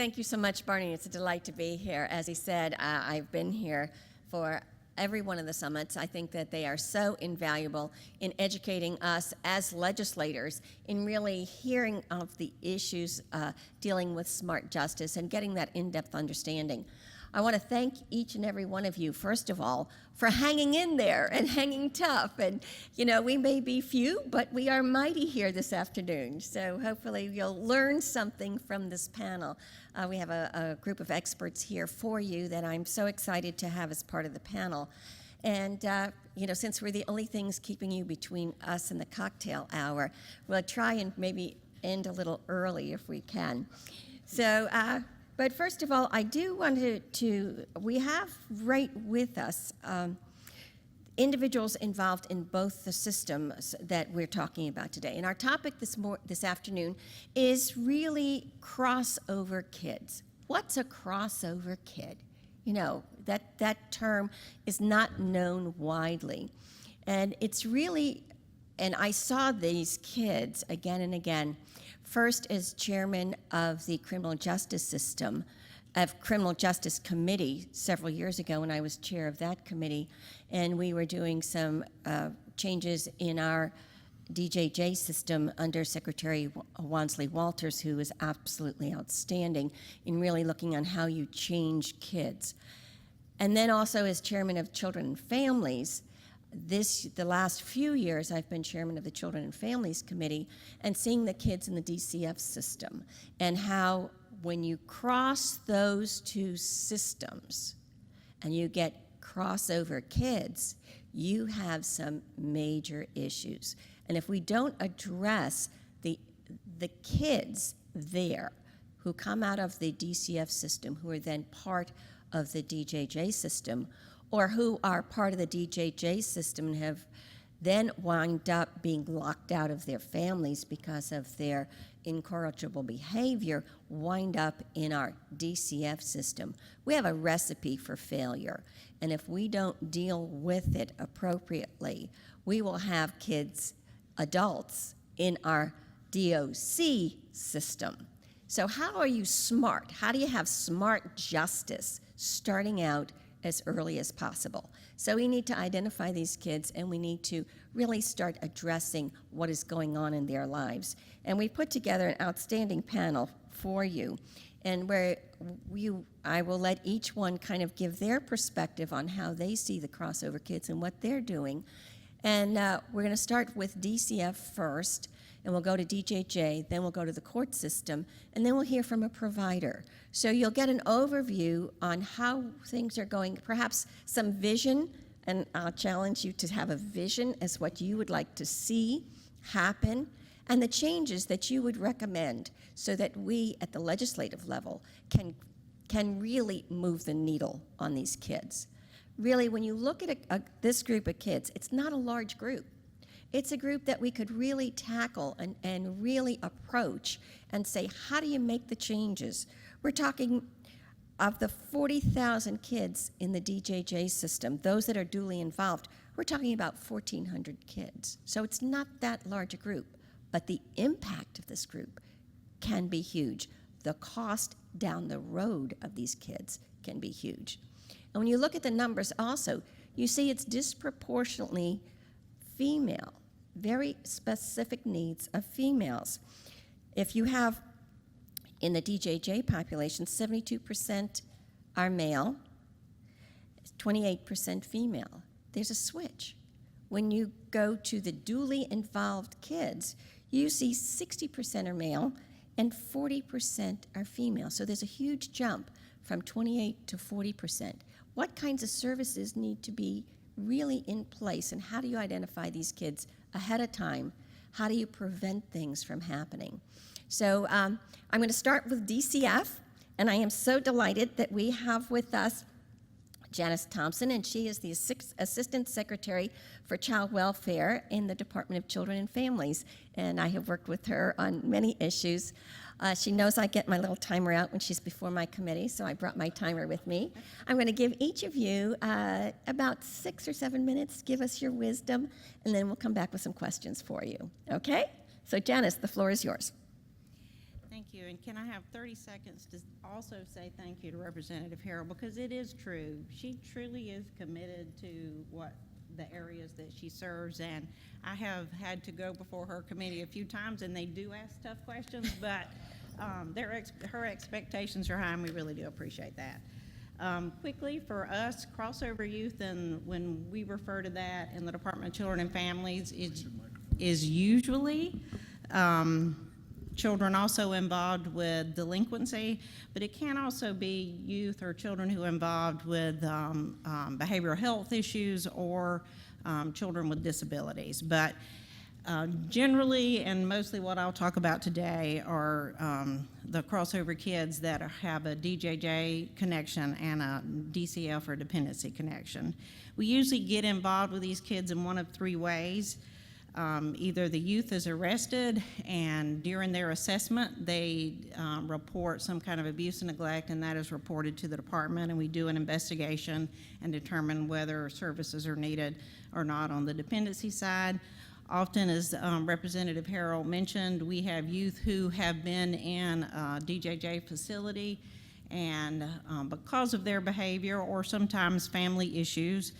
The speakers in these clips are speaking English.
Thank you so much, Barney. It's a delight to be here. As he said, I've been here for every one of the summits. I think that they are so invaluable in educating us as legislators in really hearing of the issues dealing with smart justice and getting that in-depth understanding. I want to thank each and every one of you, first of all, for hanging in there and hanging tough. And, you know, we may be few, but we are mighty here this afternoon. So hopefully you'll learn something from this panel. We have a group of experts here for you that I'm so excited to have as part of the panel. And, you know, since we're the only things keeping you between us and the cocktail hour, we'll try and maybe end a little early if we can. So, but first of all, I do want we have right with us individuals involved in both the systems that we're talking about today. And our topic this afternoon is really crossover kids. What's a crossover kid? You know, that term is not known widely. And it's really, and I saw these kids again and again, first as chairman of the Criminal Justice Committee several years ago when I was chair of that committee, and we were doing some changes in our DJJ system under Secretary Wansley Walters, who was absolutely outstanding in really looking on how you change kids. And then also as chairman of Children and Families, the last few years, I've been chairman of the Children and Families Committee and seeing the kids in the DCF system and how when you cross those two systems and you get crossover kids, you have some major issues. And if we don't address the kids there who come out of the DCF system, who are then part of the DJJ system, or who are part of the DJJ system and have then wound up being locked out of their families because of their incorrigible behavior, wind up in our DCF system. We have a recipe for failure, and if we don't deal with it appropriately, we will have kids, adults, in our DOC system. So how are you smart? How do you have smart justice starting out as early as possible? So we need to identify these kids and we need to really start addressing what is going on in their lives. And we put together an outstanding panel for you, and where I will let each one kind of give their perspective on how they see the crossover kids and what they're doing. And we're going to start with DCF first, and we'll go to DJJ, then we'll go to the court system, and then we'll hear from a provider. So you'll get an overview on how things are going, perhaps some vision, and I'll challenge you to have a vision as what you would like to see happen, and the changes that you would recommend so that we at the legislative level can really move the needle on these kids. Really, when you look at this group of kids, it's not a large group. It's a group that we could really tackle and really approach and say, how do you make the changes? We're talking of the 40,000 kids in the DJJ system, those that are duly involved, we're talking about 1,400 kids. So it's not that large a group, but the impact of this group can be huge. The cost down the road of these kids can be huge. And when you look at the numbers also, you see it's disproportionately female, very specific needs of females. If you have, in the DJJ population, 72% are male, 28% female. There's a switch. When you go to the duly involved kids, you see 60% are male and 40% are female. So there's a huge jump from 28 to 40%. What kinds of services need to be really in place, and how do you identify these kids ahead of time? How do you prevent things from happening? So I'm going to start with DCF, and I am so delighted that we have with us Janice Thompson, and she is the Assistant Secretary for Child Welfare in the Department of Children and Families, and I have worked with her on many issues. She knows I get my little timer out when she's before my committee, so I brought my timer with me. I'm going to give each of you about 6 or 7 minutes. Give us your wisdom, and then we'll come back with some questions for you. Okay? So Janice, the floor is yours. Thank you, and can I have 30 seconds to also say thank you to Representative Harrell, because it is true. She truly is committed to what the areas that she serves, and I have had to go before her committee a few times, and they do ask tough questions, but her expectations are high, and we really do appreciate that. Quickly, for us, crossover youth, and when we refer to that in the Department of Children and Families, is usually children also involved with delinquency, but it can also be youth or children who are involved with behavioral health issues or children with disabilities. But generally, and mostly what I'll talk about today are the crossover kids that have a DJJ connection and a DCF or dependency connection. We usually get involved with these kids in one of three ways. Either the youth is arrested, and during their assessment they report some kind of abuse and neglect, and that is reported to the department, and we do an investigation and determine whether services are needed or not on the dependency side. Often, as Representative Harrell mentioned, we have youth who have been in a DJJ facility, and because of their behavior or sometimes family issues,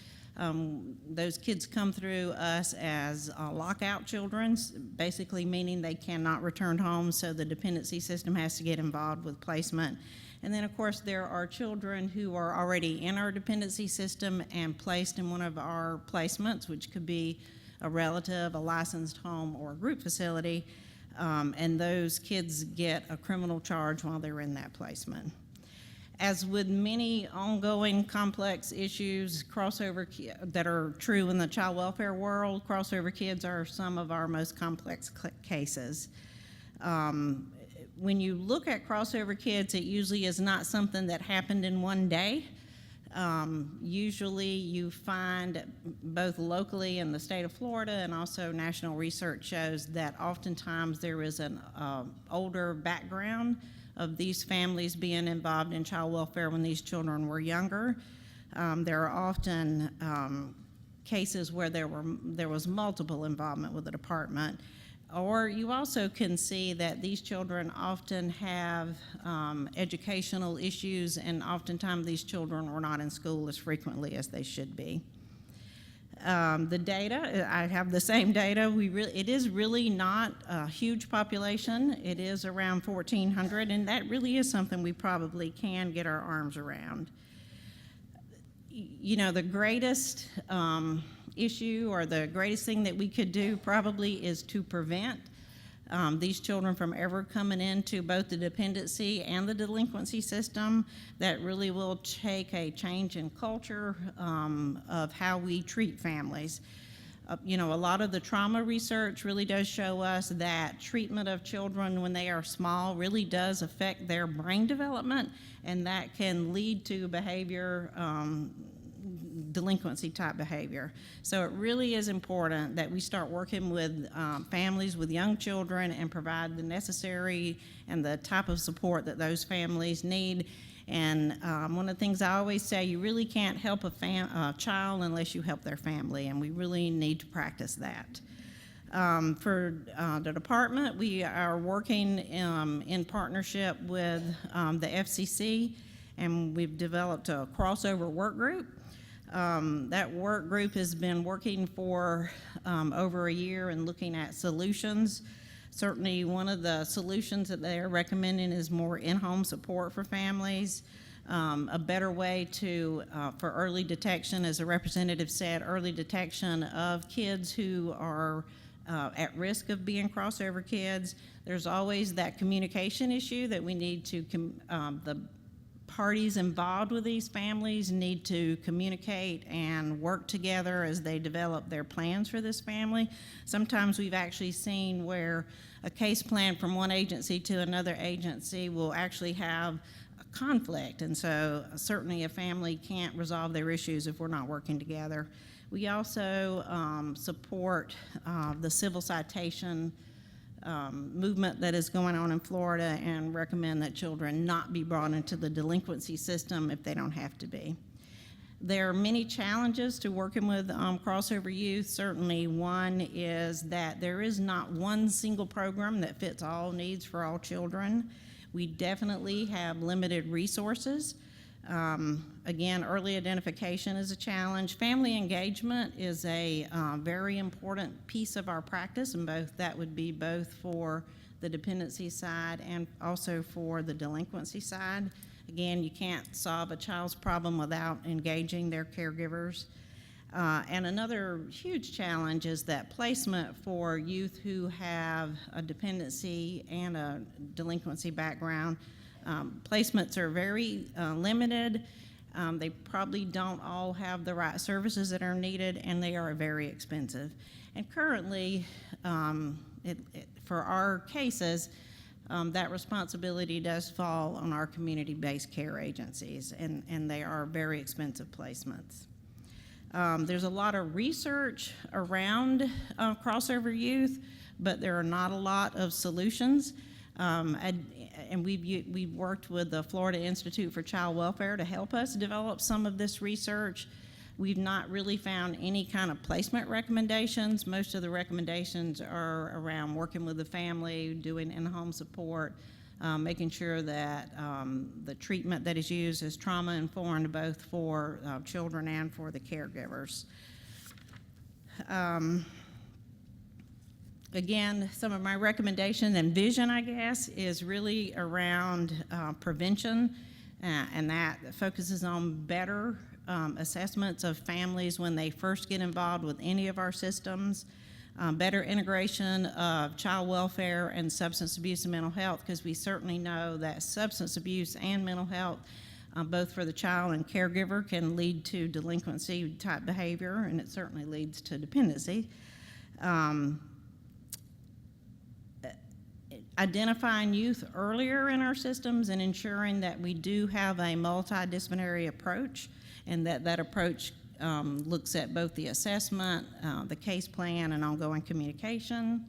those kids come through us as lockout children, basically meaning they cannot return home, so the dependency system has to get involved with placement. And then, of course, there are children who are already in our dependency system and placed in one of our placements, which could be a relative, a licensed home, or a group facility, and those kids get a criminal charge while they're in that placement. As with many ongoing complex issues, that are true in the child welfare world, crossover kids are some of our most complex cases. When you look at crossover kids, it usually is not something that happened in one day. Usually you find both locally in the state of Florida, and also national research shows that oftentimes there is an older background of these families being involved in child welfare when these children were younger. There are often cases where there was multiple involvement with the department. Or you also can see that these children often have educational issues, and oftentimes these children were not in school as frequently as they should be. The data, I have the same data. It is really not a huge population. It is around 1,400, and that really is something we probably can get our arms around. You know, the greatest issue, or the greatest thing that we could do probably, is to prevent these children from ever coming into both the dependency and the delinquency system. That really will take a change in culture of how we treat families. You know, a lot of the trauma research really does show us that treatment of children when they are small really does affect their brain development, and that can lead to behavior, delinquency type behavior. So it really is important that we start working with families with young children and provide the necessary and the type of support that those families need. And one of the things I always say, you really can't help a child unless you help their family, and we really need to practice that. For the department, we are working in partnership with the FCC, and we've developed a crossover work group. That work group has been working for over a year and looking at solutions. Certainly one of the solutions that they're recommending is more in-home support for families, a better way for early detection, as the representative said, early detection of kids who are at risk of being crossover kids. There's always that communication issue that we need to, the parties involved with these families need to communicate and work together as they develop their plans for this family. Sometimes we've actually seen where a case plan from one agency to another agency will actually have a conflict, and so certainly a family can't resolve their issues if we're not working together. We also support the civil citation movement that is going on in Florida, and recommend that children not be brought into the delinquency system if they don't have to be. There are many challenges to working with crossover youth. Certainly one is that there is not one single program that fits all needs for all children. We definitely have limited resources. Again, early identification is a challenge. Family engagement is a very important piece of our practice, and that would be both for the dependency side and also for the delinquency side. Again, you can't solve a child's problem without engaging their caregivers. And another huge challenge is that placement for youth who have a dependency and a delinquency background. Placements are very limited. They probably don't all have the right services that are needed, and they are very expensive. And currently, for our cases, that responsibility does fall on our community-based care agencies, and they are very expensive placements. There's a lot of research around crossover youth, but there are not a lot of solutions. And we've worked with the Florida Institute for Child Welfare to help us develop some of this research. We've not really found any kind of placement recommendations. Most of the recommendations are around working with the family, doing in-home support, making sure that the treatment that is used is trauma-informed both for children and for the caregivers. Again, some of my recommendation and vision, I guess, is really around prevention, and that focuses on better assessments of families when they first get involved with any of our systems, better integration of child welfare and substance abuse and mental health, because we certainly know that substance abuse and mental health, both for the child and caregiver, can lead to delinquency type behavior, and it certainly leads to dependency. Identifying youth earlier in our systems and ensuring that we do have a multidisciplinary approach, and that approach looks at both the assessment, the case plan, and ongoing communication.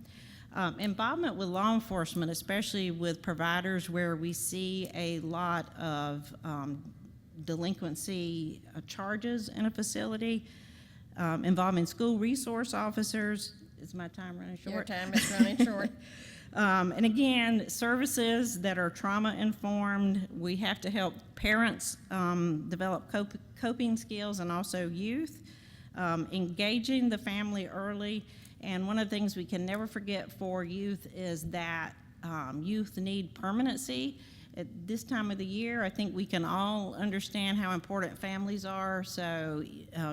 Involvement with law enforcement, especially with providers where we see a lot of delinquency charges in a facility, involving school resource officers. Is my time running short? Your time is running short. And again, services that are trauma-informed. We have to help parents develop coping skills, and also youth, engaging the family early. And one of the things we can never forget for youth is that youth need permanency. At this time of the year, I think we can all understand how important families are. So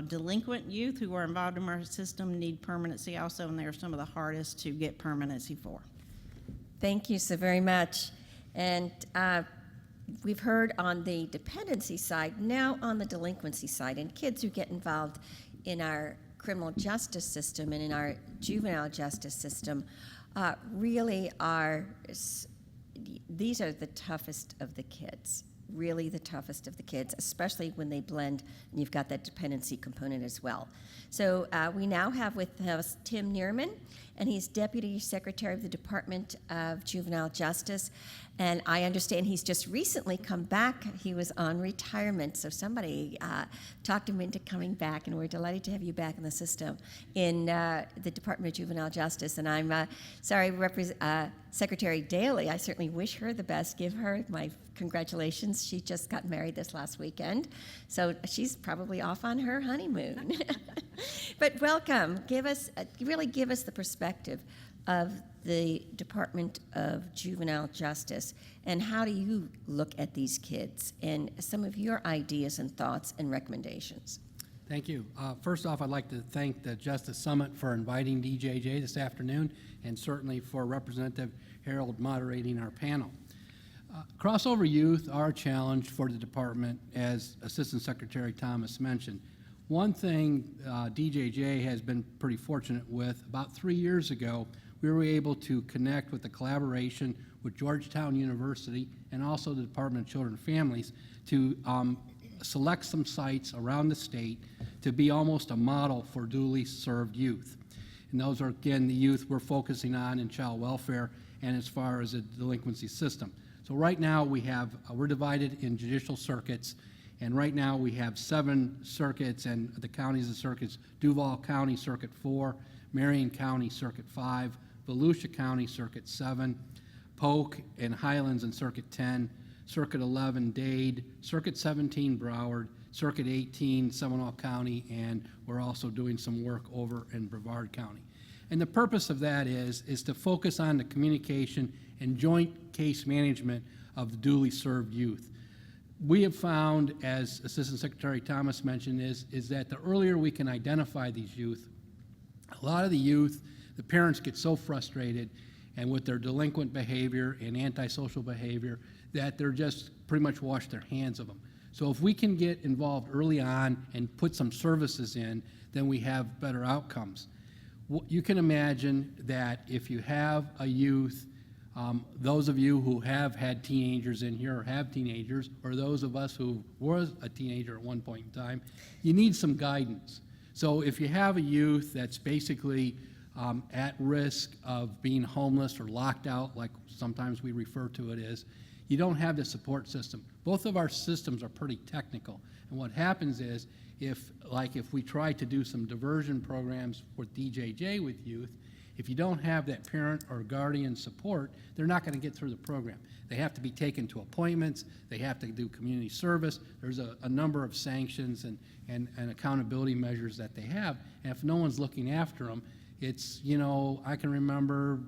delinquent youth who are involved in our system need permanency also, and they're some of the hardest to get permanency for. Thank you so very much. And we've heard on the dependency side, now on the delinquency side, and kids who get involved in our criminal justice system and in our juvenile justice system really are, these are the toughest of the kids, really the toughest of the kids, especially when they blend and you've got that dependency component as well. So we now have with us Tim Neerman, and he's Deputy Secretary of the Department of Juvenile Justice. And I understand he's just recently come back. He was on retirement, so somebody talked him into coming back, and we're delighted to have you back in the system in the Department of Juvenile Justice. And I'm sorry, Secretary Daly, I certainly wish her the best. Give her my congratulations. She just got married this last weekend, so she's probably off on her honeymoon. But welcome. Really give us the perspective of the Department of Juvenile Justice, and how do you look at these kids, and some of your ideas and thoughts and recommendations. Thank you. First off, I'd like to thank the Justice Summit for inviting DJJ this afternoon, and certainly for Representative Harold moderating our panel. Crossover youth are a challenge for the department, as Assistant Secretary Thomas mentioned. One thing DJJ has been pretty fortunate with, about 3 years ago, we were able to connect with the collaboration with Georgetown University and also the Department of Children and Families to select some sites around the state to be almost a model for duly served youth. And those are, again, the youth we're focusing on in child welfare and as far as the delinquency system. So right now we're divided in judicial circuits, And right now, we have 7 circuits, and the counties and circuits: Duval County Circuit 4, Marion County Circuit 5, Volusia County Circuit 7, Polk and Highlands in Circuit 10, Circuit 11 Dade, Circuit 17 Broward, Circuit 18 Seminole County, and we're also doing some work over in Brevard County. And the purpose of that is to focus on the communication and joint case management of the duly served youth. We have found, as Assistant Secretary Thomas mentioned, is that the earlier we can identify these youth, a lot of the youth, the parents get so frustrated and with their delinquent behavior and antisocial behavior that they're just pretty much wash their hands of them. So if we can get involved early on and put some services in, then we have better outcomes. You can imagine that if you have a youth, those of you who have had teenagers in here or have teenagers, or those of us who was a teenager at one point in time, you need some guidance. So if you have a youth that's basically at risk of being homeless or locked out, like sometimes we refer to it as, you don't have the support system. Both of our systems are pretty technical. And what happens is, if we try to do some diversion programs with DJJ with youth, if you don't have that parent or guardian support, they're not going to get through the program. They have to be taken to appointments. They have to do community service. There's a number of sanctions and accountability measures that they have. And if no one's looking after them, it's, I can remember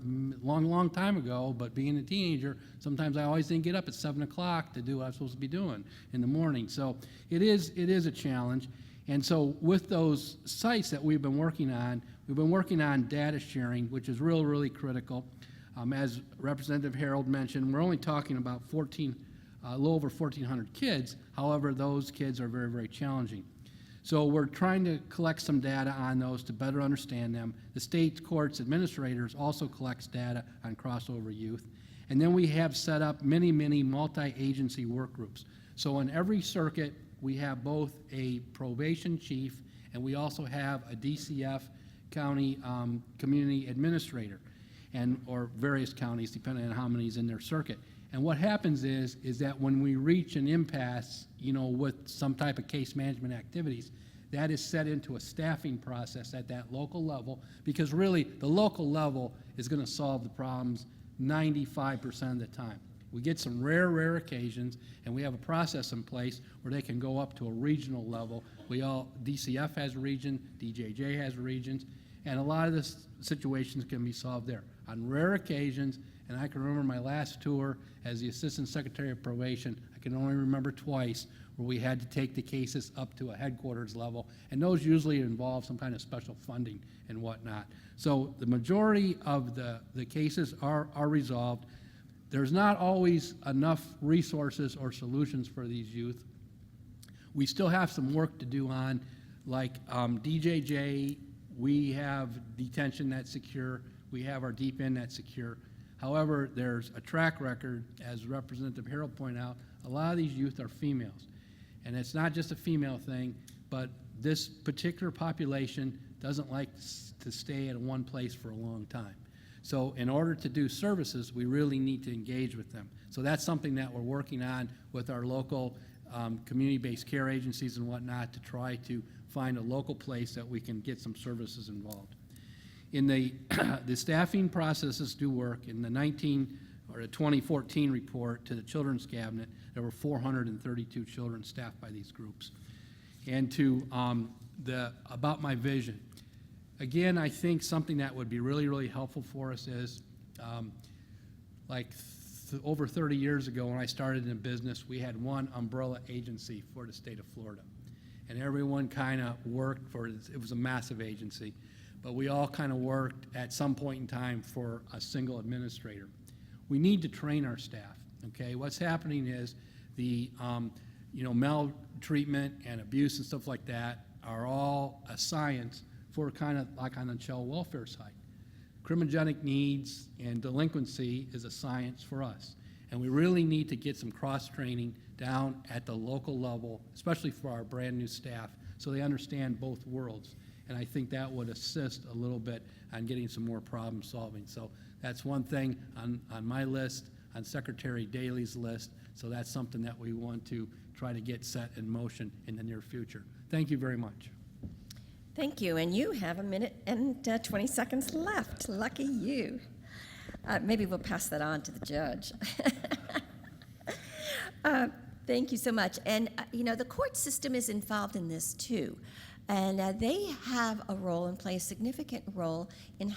long time ago, but being a teenager, sometimes I always didn't get up at 7 o'clock to do what I was supposed to be doing in the morning. So it is a challenge. And so with those sites that we've been working on data sharing, which is really critical. As Representative Harold mentioned, we're only talking about a little over 1,400 kids. However, those kids are very challenging. So we're trying to collect some data on those to better understand them. The state courts administrators also collects data on crossover youth. And then we have set up many multi-agency work groups. So in every circuit, we have both a probation chief and we also have a DCF county community administrator, or various counties, depending on how many's in their circuit. And what happens is that when we reach an impasse, with some type of case management activities, that is set into a staffing process at that local level, because really the local level is going to solve the problems 95% of the time. We get some rare occasions, and we have a process in place where they can go up to a regional level. DCF has a region, DJJ has regions, and a lot of the situations can be solved there. On rare occasions, and I can remember my last tour as the Assistant Secretary of Probation, I can only remember twice where we had to take the cases up to a headquarters level, and those usually involve some kind of special funding and whatnot. So the majority of the cases are resolved. There's not always enough resources or solutions for these youth. We still have some work to do on, like DJJ, we have detention that's secure, we have our deep end that's secure. However, there's a track record, as Representative Harold pointed out, a lot of these youth are females. And it's not just a female thing, but this particular population doesn't like to stay at one place for a long time. So in order to do services, we really need to engage with them. So that's something that we're working on with our local community-based care agencies and whatnot, to try to find a local place that we can get some services involved. In the staffing processes do work. In the 2014 report to the Children's Cabinet, there were 432 children staffed by these groups. And to about my vision, again, I think something that would be really helpful for us is, over 30 years ago when I started in business, we had one umbrella agency for the state of Florida. And everyone kind of worked for it. It was a massive agency. But we all kind of worked at some point in time for a single administrator. We need to train our staff, okay? What's happening is the maltreatment and abuse and stuff like that are all a science for kind of like on the child welfare side. Criminogenic needs and delinquency is a science for us. And we really need to get some cross-training down at the local level, especially for our brand new staff, so they understand both worlds. And I think that would assist a little bit on getting some more problem solving. So that's one thing on my list on Secretary Daley's list, so that's something that we want to try to get set in motion in the near future. Thank you very much. Thank you, and you have 1 minute and 20 seconds left. Lucky you. Maybe we'll pass that on to the judge. Thank you so much. And, the court system is involved in this too. And they have a role and play a significant role in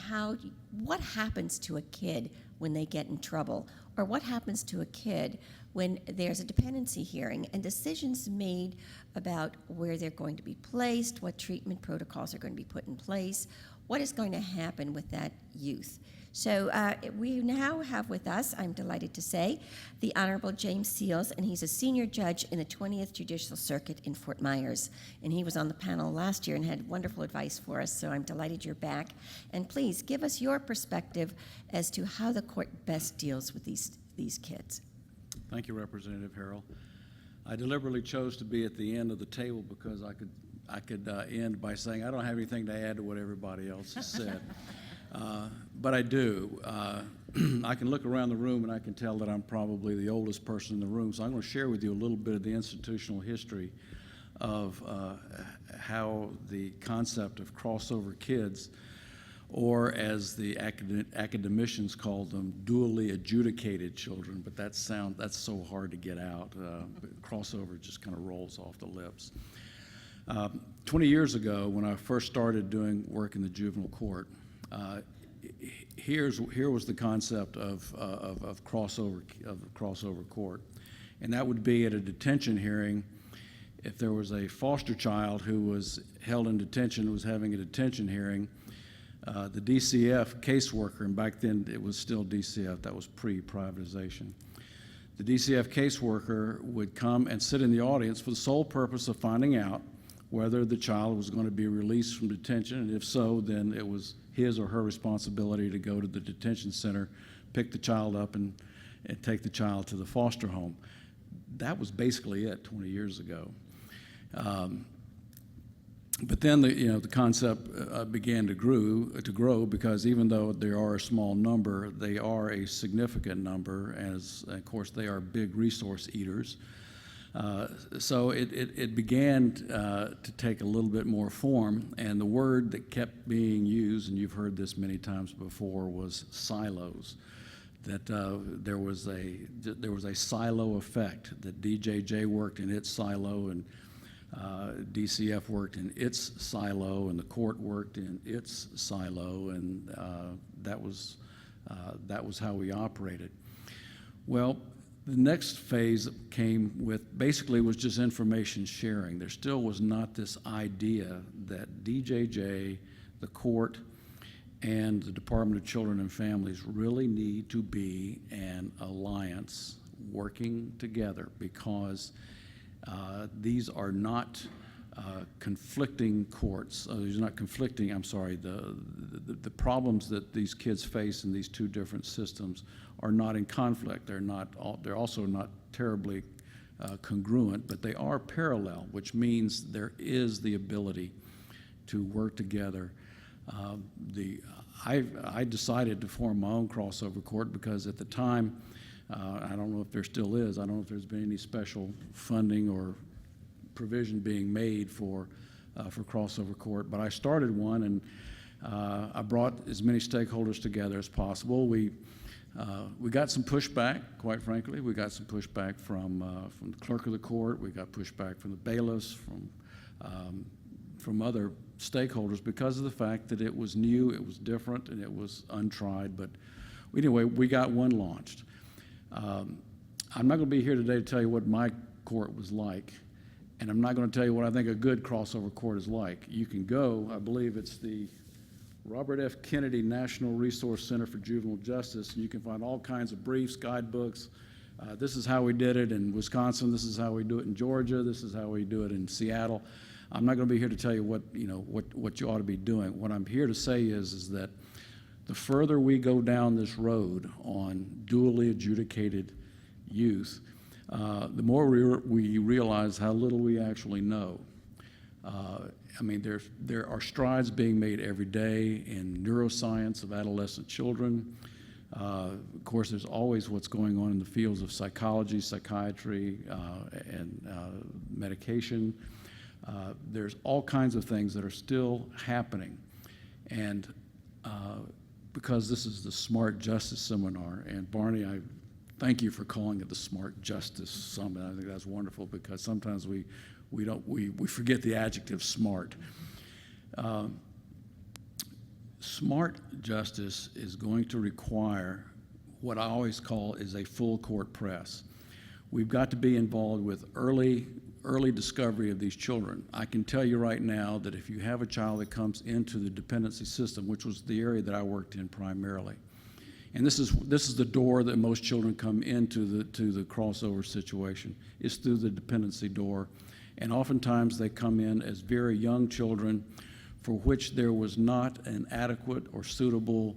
what happens to a kid when they get in trouble, or what happens to a kid when there's a dependency hearing and decisions made about where they're going to be placed, what treatment protocols are going to be put in place, what is going to happen with that youth. So we now have with us, I'm delighted to say, the Honorable James Seals, and he's a senior judge in the 20th Judicial Circuit in Fort Myers. And he was on the panel last year and had wonderful advice for us, so I'm delighted you're back. And please give us your perspective as to how the court best deals with these kids. Thank you, Representative Harrell. I deliberately chose to be at the end of the table because I could end by saying I don't have anything to add to what everybody else has said. But I do. I can look around the room and I can tell that I'm probably the oldest person in the room, so I'm going to share with you a little bit of the institutional history of how the concept of crossover kids, or as the academicians call them, dually adjudicated children, but that's so hard to get out. Crossover just kind of rolls off the lips. 20 years ago, when I first started doing work in the juvenile court, here was the concept of crossover court, and that would be at a detention hearing. If there was a foster child who was held in detention, was having a detention hearing, the DCF caseworker, and back then it was still DCF, that was pre-privatization, the DCF caseworker would come and sit in the audience for the sole purpose of finding out whether the child was going to be released from detention, and if so, then it was his or her responsibility to go to the detention center, pick the child up, and take the child to the foster home. That was basically it 20 years ago. But then the concept began to grow because even though there are a small number, they are a significant number, as of course they are big resource eaters. So it began to take a little bit more form, and the word that kept being used, and you've heard this many times before, was silos. That there was a silo effect, that DJJ worked in its silo, and DCF worked in its silo, and the court worked in its silo, and that was how we operated. Well, the next phase came with, basically was just information sharing. There still was not this idea that DJJ, the court, and the Department of Children and Families really need to be an alliance working together, because these are not conflicting courts. These are not conflicting, the problems that these kids face in these two different systems are not in conflict. They're also not terribly congruent, but they are parallel, which means there is the ability to work together. I decided to form my own crossover court because at the time, I don't know if there still is, I don't know if there's been any special funding or provision being made for crossover court, but I started one, and I brought as many stakeholders together as possible. We got some pushback, quite frankly. We got some pushback from the clerk of the court. We got pushback from the bailiffs, from other stakeholders, because of the fact that it was new, it was different, and it was untried. But anyway, we got one launched. I'm not going to be here today to tell you what my court was like, and I'm not going to tell you what I think a good crossover court is like. You can go, I believe it's the Robert F. Kennedy National Resource Center for Juvenile Justice, and you can find all kinds of briefs, guidebooks. This is how we did it in Wisconsin. This is how we do it in Georgia. This is how we do it in Seattle. I'm not going to be here to tell you what you ought to be doing. What I'm here to say is that the further we go down this road on dually adjudicated youth, the more we realize how little we actually know. There are strides being made every day in neuroscience of adolescent children. Of course, there's always what's going on in the fields of psychology, psychiatry, and medication. There's all kinds of things that are still happening. And because this is the Smart Justice Seminar, and Barney, I thank you for calling it the Smart Justice Summit. I think that's wonderful, because sometimes we forget the adjective smart. Smart justice is going to require what I always call is a full court press. We've got to be involved with early discovery of these children. I can tell you right now that if you have a child that comes into the dependency system, which was the area that I worked in primarily, and this is the door that most children come into the crossover situation, is through the dependency door. And oftentimes they come in as very young children for which there was not an adequate or suitable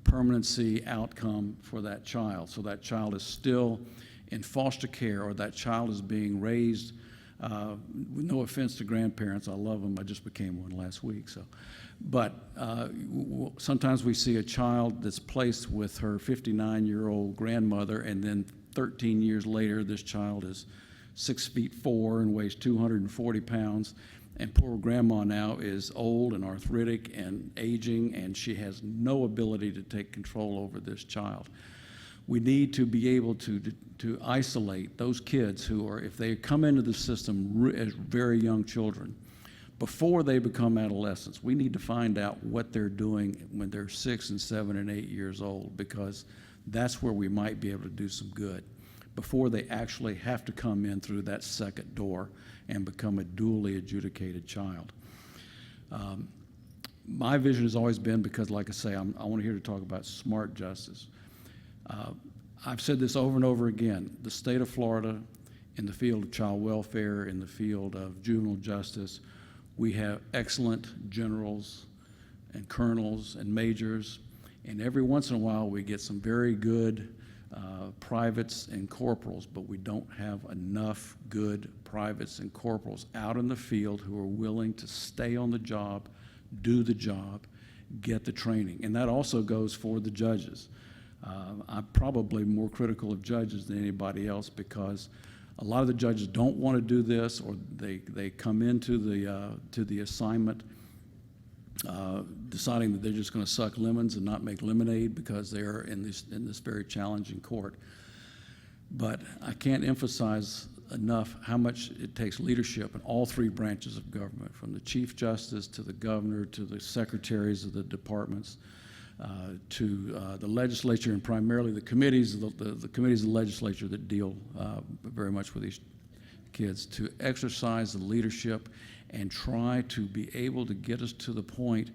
permanency outcome for that child. So that child is still in foster care, or that child is being raised, with no offense to grandparents, I love them, I just became one last week. But sometimes we see a child that's placed with her 59-year-old grandmother, and then 13 years later this child is 6'4" and weighs 240 pounds. And poor grandma now is old and arthritic and aging, and she has no ability to take control over this child. We need to be able to isolate those kids who are, if they come into the system as very young children, before they become adolescents. We need to find out what they're doing when they're 6 and 7 and 8 years old, because that's where we might be able to do some good, before they actually have to come in through that second door and become a duly adjudicated child. My vision has always been, because like I say, I want here to talk about smart justice. I've said this over and over again. The state of Florida, in the field of child welfare, in the field of juvenile justice, we have excellent generals and colonels and majors, and every once in a while we get some very good privates and corporals, but we don't have enough good privates and corporals out in the field who are willing to stay on the job, do the job, get the training. And that also goes for the judges. I'm probably more critical of judges than anybody else, because a lot of the judges don't want to do this, or they come into the assignment deciding that they're just going to suck lemons and not make lemonade because they're in this very challenging court. But I can't emphasize enough how much it takes leadership in all three branches of government, from the Chief Justice to the governor to the secretaries of the departments, to the legislature, and primarily the committees of the committees of the legislature that deal very much with these kids, to exercise the leadership and try to be able to get us to the point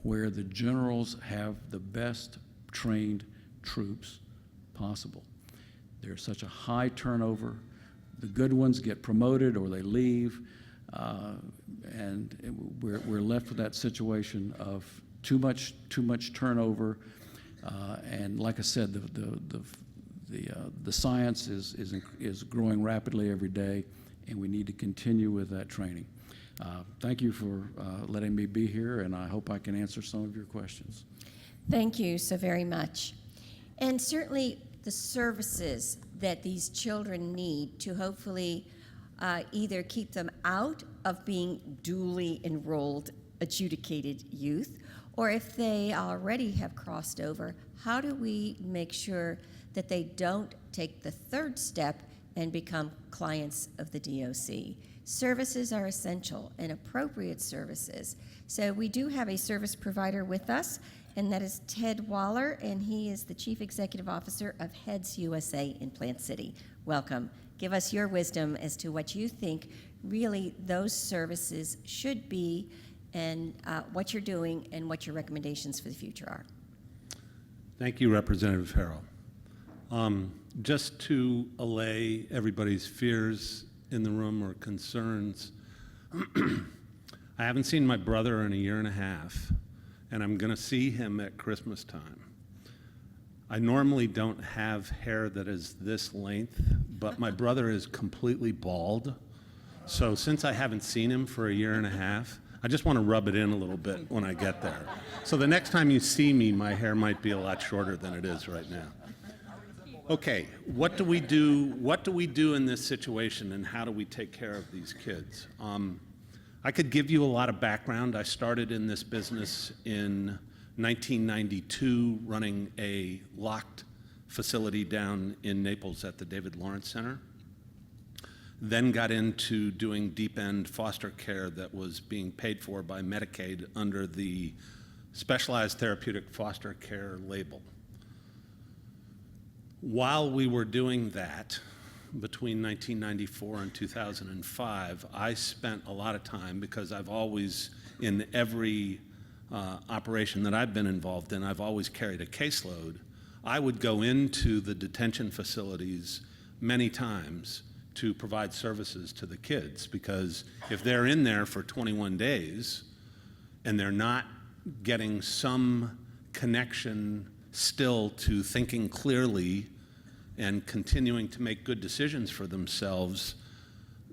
where the generals have the best trained troops possible. There's such a high turnover. The good ones get promoted or they leave, and we're left with that situation of too much turnover. And like I said, the science is growing rapidly every day, and we need to continue with that training. Thank you for letting me be here, and I hope I can answer some of your questions. Thank you so very much. And certainly the services that these children need to hopefully either keep them out of being duly enrolled, adjudicated youth, or if they already have crossed over, how do we make sure that they don't take the third step and become clients of the DOC? Services are essential, and appropriate services. So we do have a service provider with us, and that is Ted Waller, and he is the Chief Executive Officer of Heads USA in Plant City. Welcome. Give us your wisdom as to what you think really those services should be, and what you're doing, and what your recommendations for the future are. Thank you, Representative Harrell. Just to allay everybody's fears in the room or concerns, I haven't seen my brother in 1.5 years, and I'm going to see him at Christmas time. I normally don't have hair that is this length, but my brother is completely bald. So since I haven't seen him for 1.5 years, I just want to rub it in a little bit when I get there. So the next time you see me, my hair might be a lot shorter than it is right now. Okay, what do we do? What do we do in this situation, and how do we take care of these kids? I could give you a lot of background. I started in this business in 1992, running a locked facility down in Naples at the David Lawrence Center. Then got into doing deep end foster care that was being paid for by Medicaid under the Specialized Therapeutic Foster Care label. While we were doing that, between 1994 and 2005, I spent a lot of time, because I've always, in every operation that I've been involved in, I've always carried a caseload. I would go into the detention facilities many times to provide services to the kids, because if they're in there for 21 days and they're not getting some connection still to thinking clearly and continuing to make good decisions for themselves,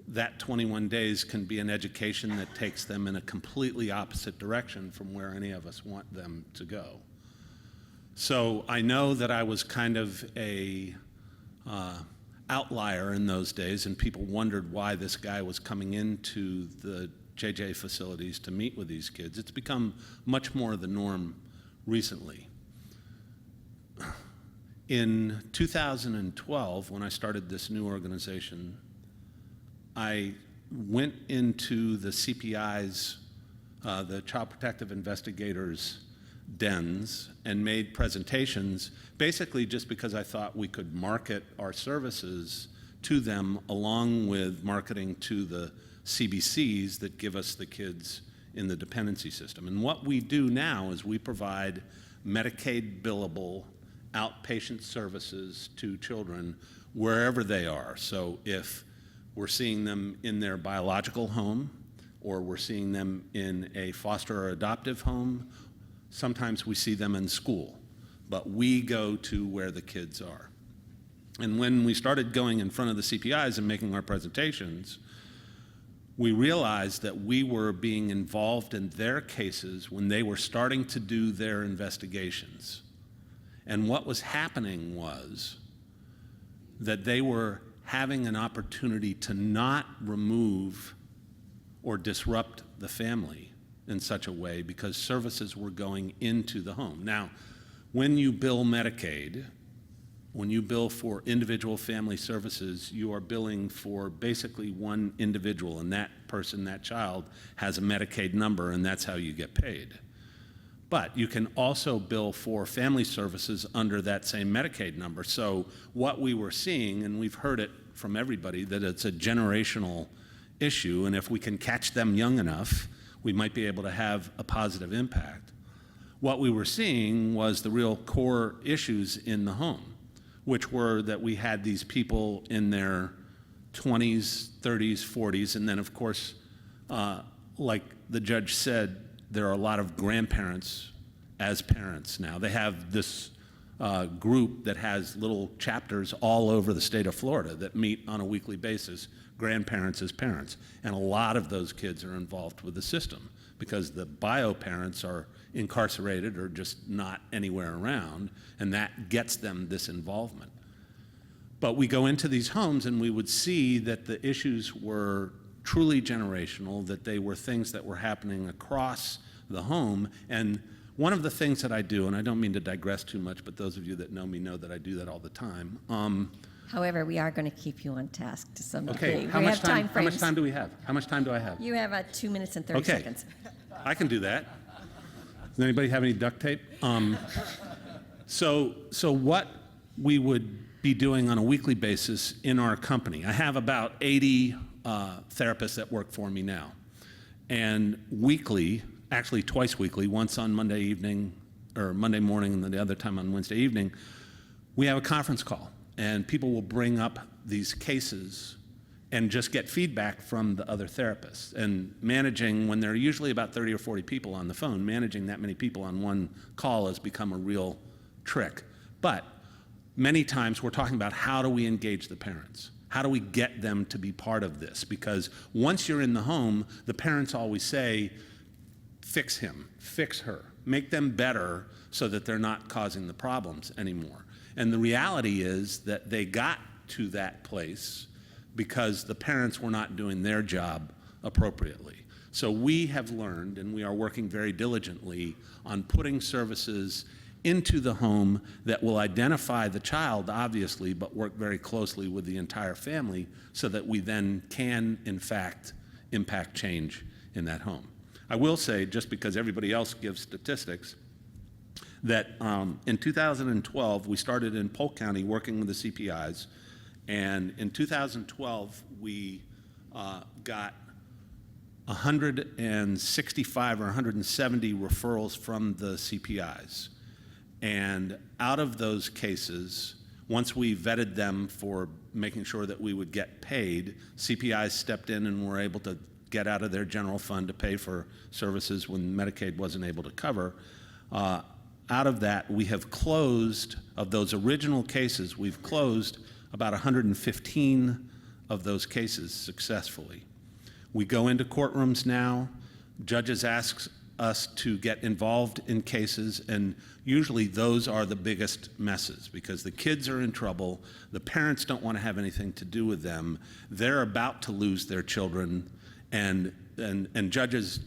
that 21 days can be an education that takes them in a completely opposite direction from where any of us want them to go. So I know that I was kind of a outlier in those days, and people wondered why this guy was coming into the JJ facilities to meet with these kids. It's become much more the norm recently. In 2012, when I started this new organization, I went into the CPI's, the Child Protective Investigators' dens, and made presentations, basically just because I thought we could market our services to them along with marketing to the CBCs that give us the kids in the dependency system. And what we do now is we provide Medicaid billable outpatient services to children wherever they are. So if we're seeing them in their biological home, or we're seeing them in a foster or adoptive home, sometimes we see them in school, but we go to where the kids are. And when we started going in front of the CPIs and making our presentations, we realized that we were being involved in their cases when they were starting to do their investigations. And what was happening was that they were having an opportunity to not remove or disrupt the family in such a way because services were going into the home. Now, when you bill Medicaid, when you bill for individual family services, you are billing for basically one individual, and that person, that child, has a Medicaid number, and that's how you get paid. But you can also bill for family services under that same Medicaid number. So what we were seeing, and we've heard it from everybody, that it's a generational issue, and if we can catch them young enough, we might be able to have a positive impact. What we were seeing was the real core issues in the home, which were that we had these people in their 20s, 30s, 40s, and then of course, like the judge said, there are a lot of grandparents as parents now. They have this group that has little chapters all over the state of Florida that meet on a weekly basis, grandparents as parents. And a lot of those kids are involved with the system because the bio parents are incarcerated or just not anywhere around, and that gets them this involvement. But we go into these homes and we would see that the issues were truly generational, that they were things that were happening across the home. And one of the things that I do, and I don't mean to digress too much, but those of you that know me know that I do that all the time. However, we are going to keep you on task to some degree. Okay, We how much have time frames. do we have? How much time do I have? You have 2 minutes and 30 Okay. seconds. I can do that. Does anybody have any duct tape? So what we would be doing on a weekly basis in our company, I have about 80 therapists that work for me now. And weekly, actually twice weekly, once on Monday evening or Monday morning and then the other time on Wednesday evening, we have a conference call. And people will bring up these cases and just get feedback from the other therapists. And managing, when there are usually about 30 or 40 people on the phone, managing that many people on one call has become a real trick. But many times we're talking about how do we engage the parents? How do we get them to be part of this? Because once you're in the home, the parents always say, fix him, fix her, make them better so that they're not causing the problems anymore. And the reality is that they got to that place because the parents were not doing their job appropriately. So we have learned, and we are working very diligently on putting services into the home that will identify the child, obviously, but work very closely with the entire family so that we then can, in fact, impact change in that home. I will say, just because everybody else gives statistics, that in 2012, we started in Polk County working with the CPIs, and in 2012, we got 165 or 170 referrals from the CPIs. And out of those cases, once we vetted them for making sure that we would get paid, CPIs stepped in and were able to get out of their general fund to pay for services when Medicaid wasn't able to cover. Out of that, we have closed, of those original cases, we've closed about 115 of those cases successfully. We go into courtrooms now, judges ask us to get involved in cases, and usually those are the biggest messes because the kids are in trouble, the parents don't want to have anything to do with them, they're about to lose their children, and judges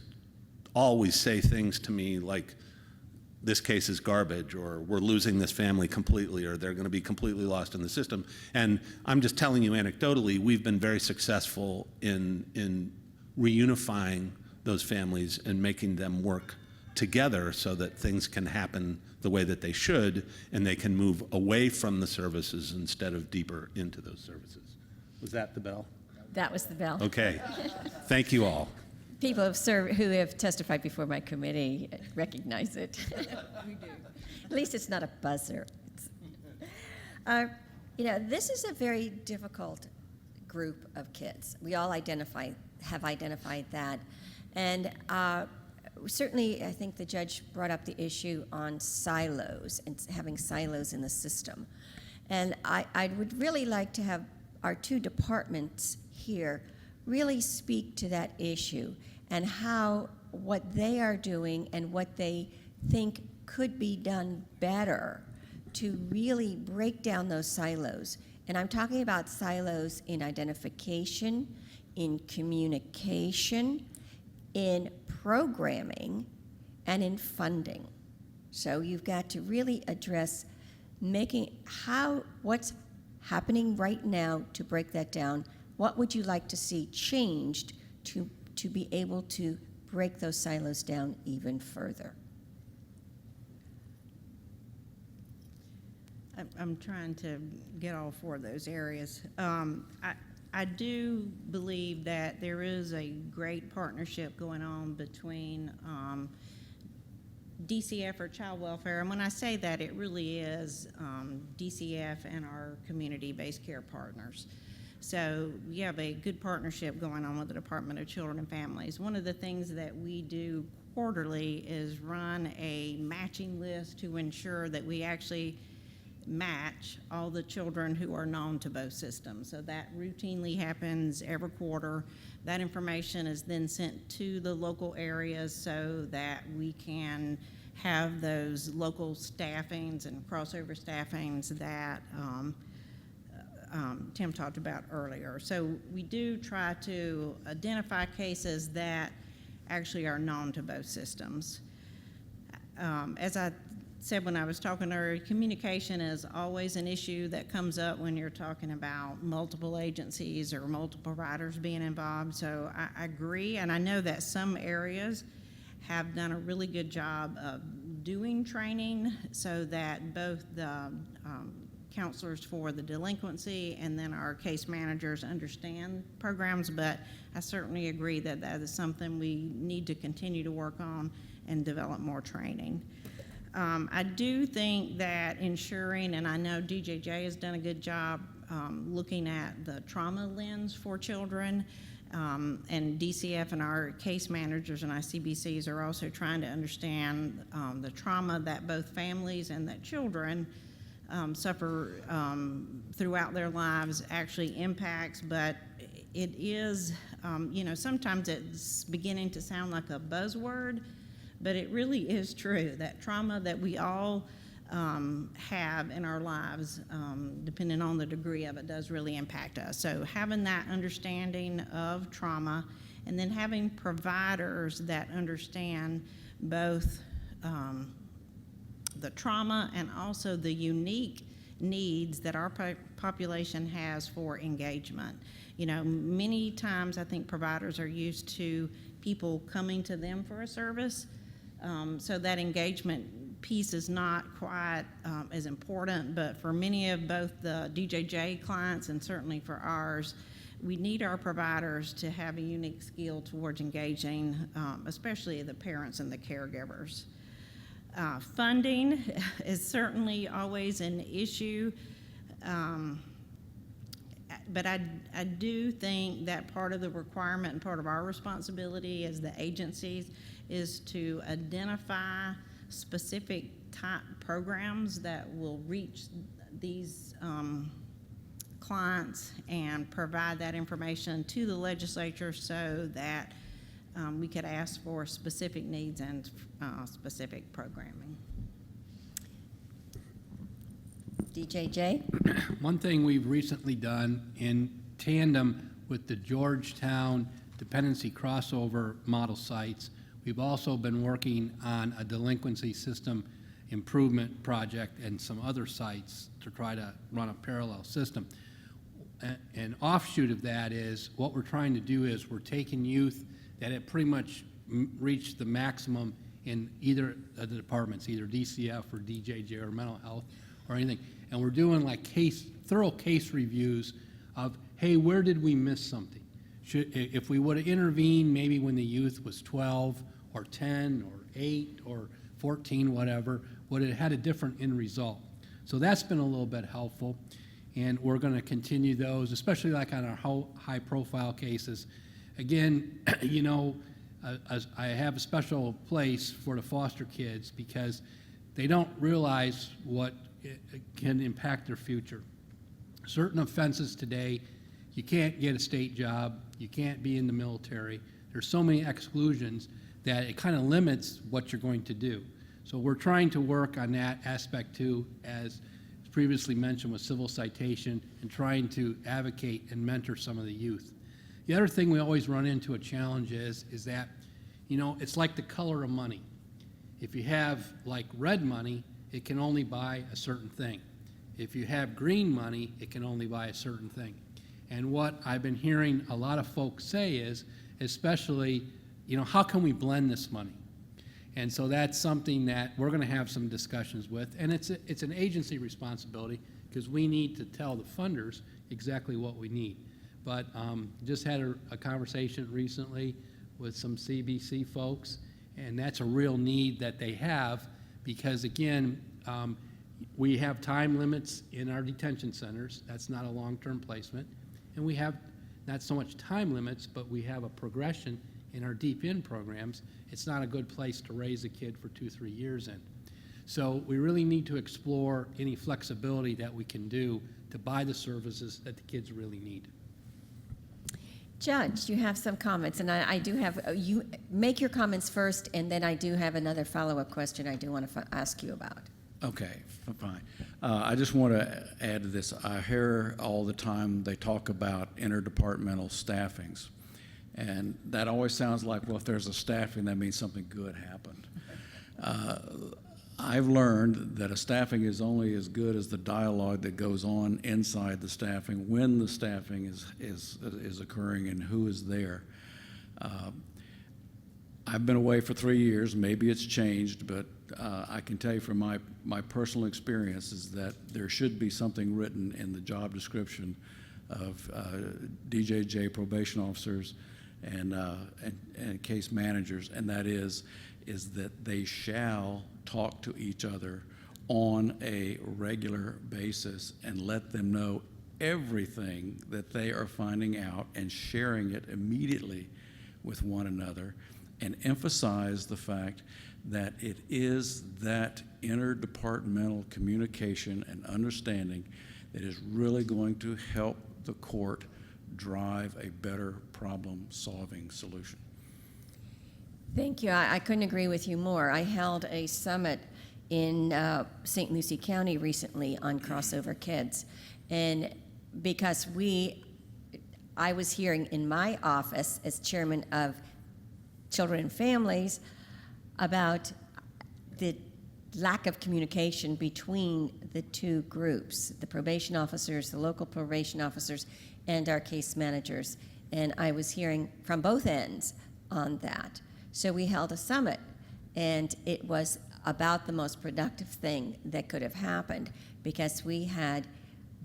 always say things to me like, this case is garbage, or we're losing this family completely, or they're going to be completely lost in the system. And I'm just telling you anecdotally, we've been very successful in reunifying those families and making them work together so that things can happen the way that they should, and they can move away from the services instead of deeper into those services. Was that the bell? That was the bell. Okay. Thank you all. People who have testified before my committee recognize it. We do. At least it's not a buzzer. This is a very difficult group of kids. We all have identified that. And certainly, I think the judge brought up the issue on silos and having silos in the system. And I would really like to have our two departments here really speak to that issue and how what they are doing and what they think could be done better to really break down those silos. And I'm talking about silos in identification, in communication, in programming, and in funding. So you've got to really address what's happening right now to break that down. What would you like to see changed to be able to break those silos down even further? I'm trying to get all four of those areas. I do believe that there is a great partnership going on between DCF or Child Welfare, and when I say that, it really is DCF and our community-based care partners. So we have a good partnership going on with the Department of Children and Families. One of the things that we do quarterly is run a matching list to ensure that we actually match all the children who are known to both systems. So that routinely happens every quarter. That information is then sent to the local areas so that we can have those local staffings and crossover staffings that Tim talked about earlier. So we do try to identify cases that actually are known to both systems. As I said when I was talking earlier, communication is always an issue that comes up when you're talking about multiple agencies or multiple providers being involved. So I agree, and I know that some areas have done a really good job of doing training so that both the counselors for the delinquency and then our case managers understand programs, but I certainly agree that that is something we need to continue to work on and develop more training. I do think that ensuring, and I know DJJ has done a good job looking at the trauma lens for children, and DCF and our case managers and ICBCs are also trying to understand the trauma that both families and that children suffer throughout their lives actually impacts, but it is, sometimes it's beginning to sound like a buzzword, but it really is true that trauma that we all have in our lives, depending on the degree of it, does really impact us. So having that understanding of trauma, and then having providers that understand both the trauma and also the unique needs that our population has for engagement. You know, many times I think providers are used to people coming to them for a service, so that engagement piece is not quite as important, but for many of both the DJJ clients and certainly for ours, we need our providers to have a unique skill towards engaging, especially the parents and the caregivers. Funding is certainly always an issue, but I do think that part of the requirement and part of our responsibility as the agencies is to identify specific type programs that will reach these clients and provide that information to the legislature so that we could ask for specific needs and specific programming. DJJ? One thing we've recently done in tandem with the Georgetown dependency crossover model sites, we've also been working on a delinquency system improvement project and some other sites to try to run a parallel system. An offshoot of that is what we're trying to do is we're taking youth that have pretty much reached the maximum in either of the departments, either DCF or DJJ or mental health or anything, and we're doing like thorough case reviews of, hey, where did we miss something? If we would have intervened maybe when the youth was 12 or 10 or 8 or 14, whatever, would it had a different end result? So that's been a little bit helpful, and we're going to continue those, especially like on our high-profile cases. Again, you know, I have a special place for the foster kids because they don't realize what can impact their future. Certain offenses today, you can't get a state job, you can't be in the military. There's so many exclusions that it kind of limits what you're going to do. So we're trying to work on that aspect too, as previously mentioned with civil citation, and trying to advocate and mentor some of the youth. The other thing we always run into a challenge is that, you know, it's like the color of money. If you have like red money, it can only buy a certain thing. If you have green money, it can only buy a certain thing. And what I've been hearing a lot of folks say is, especially, you know, how can we blend this money? And so that's something that we're going to have some discussions with, and it's an agency responsibility because we need to tell the funders exactly what we need. But just had a conversation recently with some CBC folks, and that's a real need that they have because, again, we have time limits in our detention centers. That's not a long-term placement. And we have not so much time limits, but we have a progression in our deep in programs. It's not a good place to raise a kid for 2-3 years in. So we really need to explore any flexibility that we can do to buy the services that the kids really need. Judge, you have some comments, and I do have, you make your comments first, and then I do have another follow-up question I do want to ask you about. Okay, fine. I just want to add to this. I hear all the time they talk about interdepartmental staffings. And that always sounds like, well, if there's a staffing, that means something good happened. I've learned that a staffing is only as good as the dialogue that goes on inside the staffing when the staffing is occurring and who is there. I've been away for 3 years. Maybe it's changed, but I can tell you from my personal experience is that there should be something written in the job description of DJJ probation officers and case managers, and that is that they shall talk to each other on a regular basis and let them know everything that they are finding out and sharing it immediately with one another, and emphasize the fact that it is that interdepartmental communication and understanding that is really going to help the court drive a better problem-solving solution. Thank you. I couldn't agree with you more. I held a summit in St. Lucie County recently on crossover kids. And because I was hearing in my office as chairman of Children and Families about the lack of communication between the two groups, the probation officers, the local probation officers, and our case managers. And I was hearing from both ends on that. So we held a summit, and it was about the most productive thing that could have happened because we had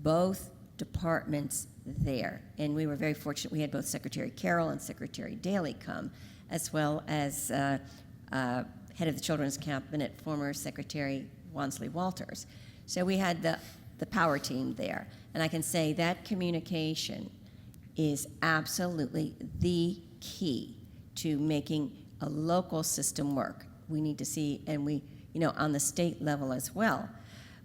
both departments there. And we were very fortunate. We had both Secretary Carroll and Secretary Daly come, as well as head of the Children's Cabinet, former Secretary Wansley Walters. So we had the power team there. And I can say that communication is absolutely the key to making a local system work. We need to see, and we, on the state level as well.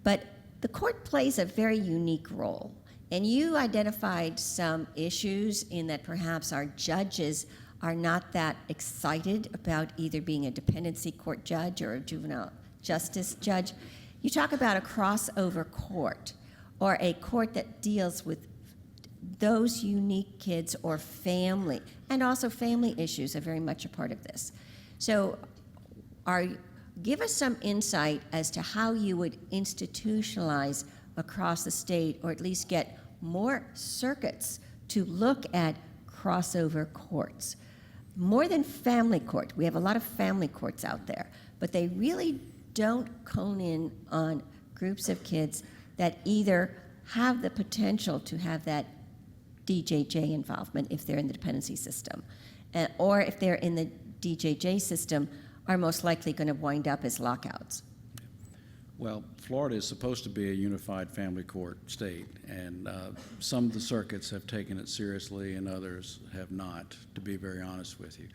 But the court plays a very unique role. And you identified some issues in that perhaps our judges are not that excited about either being a dependency court judge or a juvenile justice judge. You talk about a crossover court or a court that deals with those unique kids or family, and also family issues are very much a part of this. So give us some insight as to how you would institutionalize across the state, or at least get more circuits to look at crossover courts. More than family court. We have a lot of family courts out there, but they really don't hone in on groups of kids that either have the potential to have that DJJ involvement if they're in the dependency system, or if they're in the DJJ system, are most likely going to wind up as lockouts. Well, Florida is supposed to be a unified family court state, and some of the circuits have taken it seriously and others have not, to be very honest with you.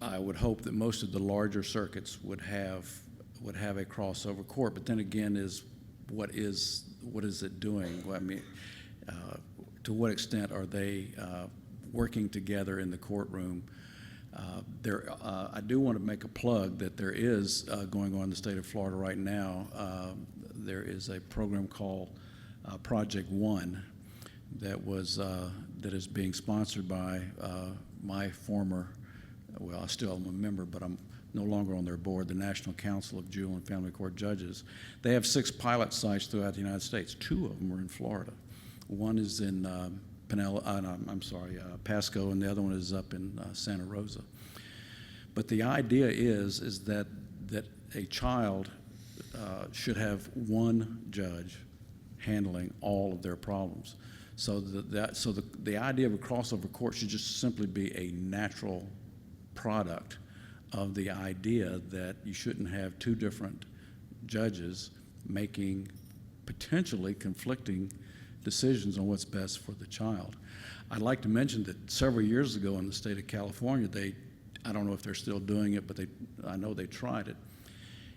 I would hope that most of the larger circuits would have a crossover court, but then again, what is it doing? I mean, to what extent are they working together in the courtroom? I do want to make a plug that there is going on in the state of Florida right now. There is a program called Project One that is being sponsored by my former, well, I still am a member, but I'm no longer on their board, the National Council of Juvenile and Family Court Judges. They have 6 pilot sites throughout the United States. 2 of them are in Florida. One is in Pasco, and the other one is up in Santa Rosa. But the idea is that a child should have one judge handling all of their problems. So the idea of a crossover court should just simply be a natural product of the idea that you shouldn't have 2 different judges making potentially conflicting decisions on what's best for the child. I'd like to mention that several years ago in the state of California, I don't know if they're still doing it, but I know they tried it.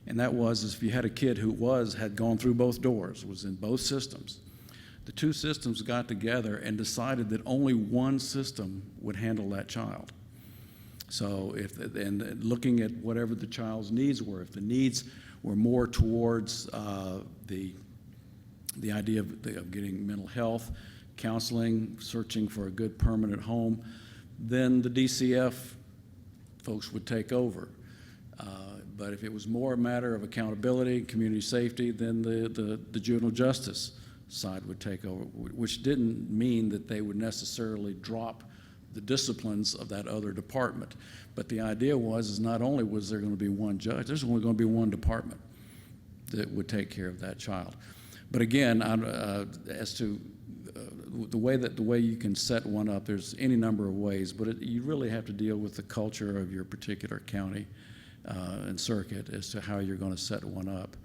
And that was if you had a kid who had gone through both doors, was in both systems, the 2 systems got together and decided that only one system would handle that child. So and looking at whatever the child's needs were, if the needs were more towards the idea of getting mental health, counseling, searching for a good permanent home, then the DCF folks would take over. But if it was more a matter of accountability, community safety, then the juvenile justice side would take over, which didn't mean that they would necessarily drop the disciplines of that other department. But the idea is not only was there going to be one judge, there's only going to be one department that would take care of that child. But again, as to the way you can set one up, there's any number of ways, but you really have to deal with the culture of your particular county and circuit as to how you're going to set one up.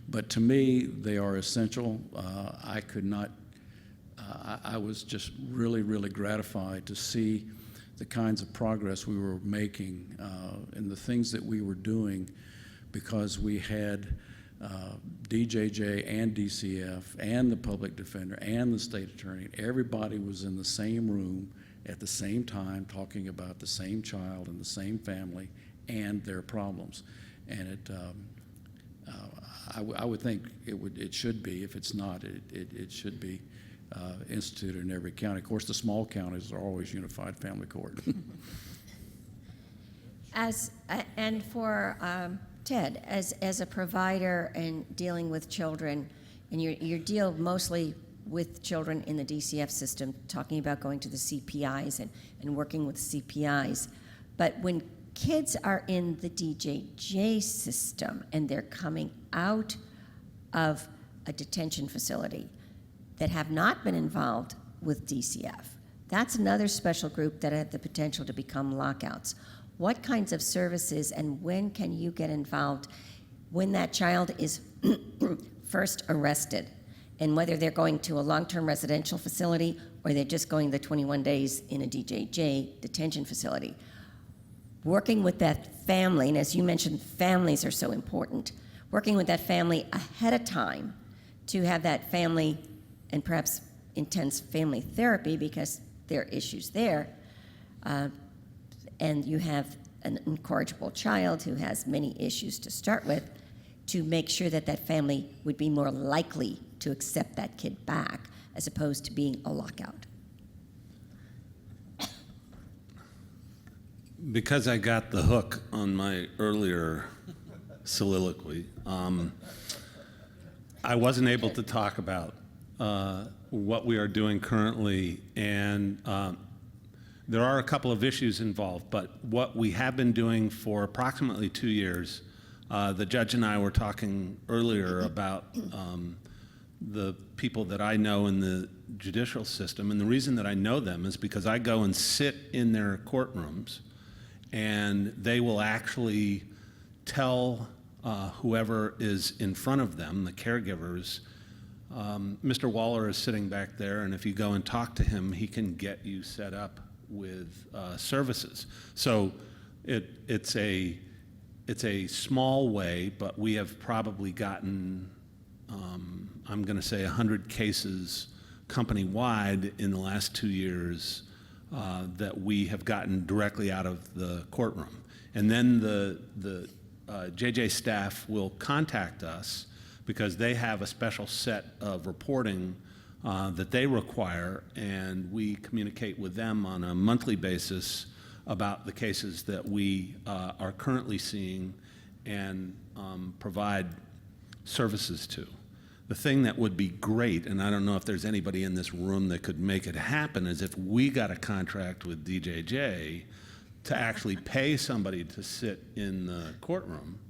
But to me, they are essential. I was just really, really gratified to see the kinds of progress we were making and the things that we were doing, because we had DJJ and DCF and the public defender and the state attorney, everybody was in the same room at the same time talking about the same child and the same family and their problems. And I would think it should be. If it's not, it should be instituted in every county. Of course, the small counties are always unified family court. And for Ted, as a provider and dealing with children, and you deal mostly with children in the DCF system, talking about going to the CPIs and working with CPIs, but when kids are in the DJJ system and they're coming out of a detention facility that have not been involved with DCF, that's another special group that have the potential to become lockouts. What kinds of services and when can you get involved when that child is first arrested, and whether they're going to a long-term residential facility or they're just going the 21 days in a DJJ detention facility? Working with that family, and as you mentioned, families are so important, working with that family ahead of time to have that family and perhaps intense family therapy because there are issues there, and you have an incorrigible child who has many issues to start with, to make sure that that family would be more likely to accept that kid back as opposed to being a lockout. Because I got the hook on my earlier soliloquy, I wasn't able to talk about what we are doing currently, and there are a couple of issues involved, but what we have been doing for approximately 2 years, the judge and I were talking earlier about the people that I know in the judicial system, and the reason that I know them is because I go and sit in their courtrooms, and they will actually tell whoever is in front of them, the caregivers, Mr. Waller is sitting back there, and if you go and talk to him, he can get you set up with services. So it's a small way, but we have probably gotten, I'm going to say 100 cases company-wide in the last 2 years that we have gotten directly out of the courtroom. And then the JJ staff will contact us because they have a special set of reporting that they require, and we communicate with them on a monthly basis about the cases that we are currently seeing and provide services to. The thing that would be great, and I don't know if there's anybody in this room that could make it happen, is if we got a contract with DJJ to actually pay somebody to sit in the courtroom,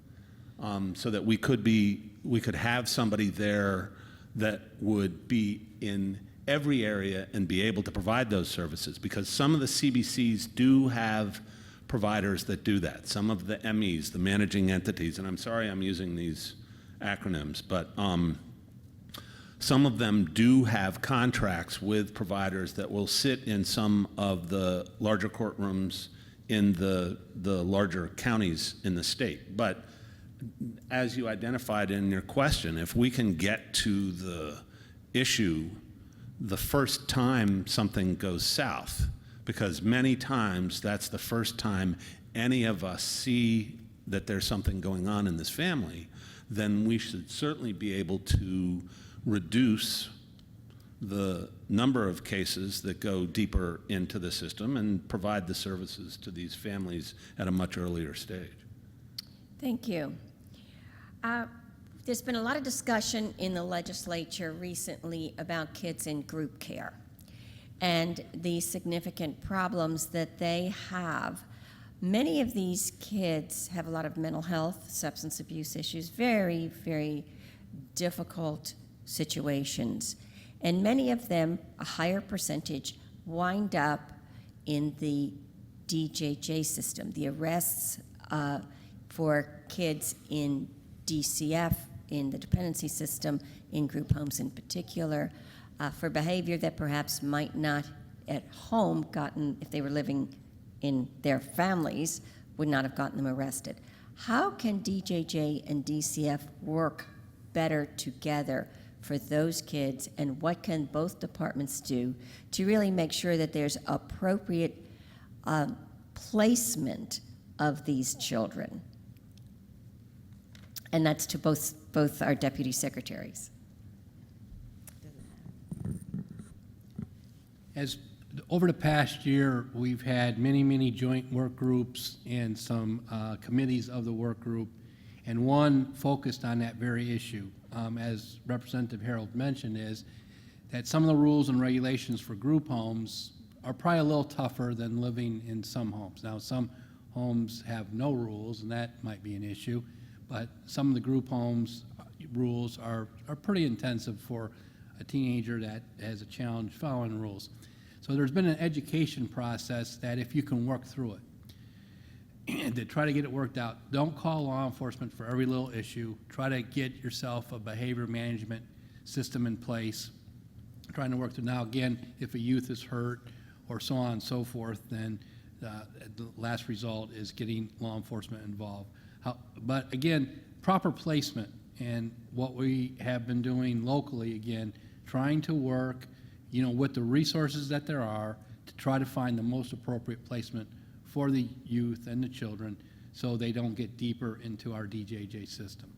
so that we could have somebody there that would be in every area and be able to provide those services, because some of the CBCs do have providers that do that. Some of the MEs, the managing entities, and I'm sorry I'm using these acronyms, but some of them do have contracts with providers that will sit in some of the larger courtrooms in the larger counties in the state. But as you identified in your question, if we can get to the issue the first time something goes south, because many times that's the first time any of us see that there's something going on in this family, then we should certainly be able to reduce the number of cases that go deeper into the system and provide the services to these families at a much earlier stage. Thank you. There's been a lot of discussion in the legislature recently about kids in group care and the significant problems that they have. Many of these kids have a lot of mental health, substance abuse issues, very, very difficult situations. And many of them, a higher percentage, wind up in the DJJ system, the arrests for kids in DCF, in the dependency system, in group homes in particular, for behavior that perhaps might not at home gotten, if they were living in their families, would not have gotten them arrested. How can DJJ and DCF work better together for those kids, and what can both departments do to really make sure that there's appropriate placement of these children. And that's to both our deputy secretaries. As over the past year, we've had many joint work groups and some committees of the work group, and one focused on that very issue. As Representative Harold mentioned, is that some of the rules and regulations for group homes are probably a little tougher than living in some homes. Now, some homes have no rules, and that might be an issue, but some of the group homes rules are pretty intensive for a teenager that has a challenge following rules. So there's been an education process that if you can work through it, and to try to get it worked out, don't call law enforcement for every little issue. Try to get yourself a behavior management system in place, trying to work through. Now, again, if a youth is hurt or so on and so forth, then the last result is getting law enforcement involved. But again, proper placement, and what we have been doing locally, again, trying to work, with the resources that there are to try to find the most appropriate placement for the youth and the children so they don't get deeper into our DJJ system.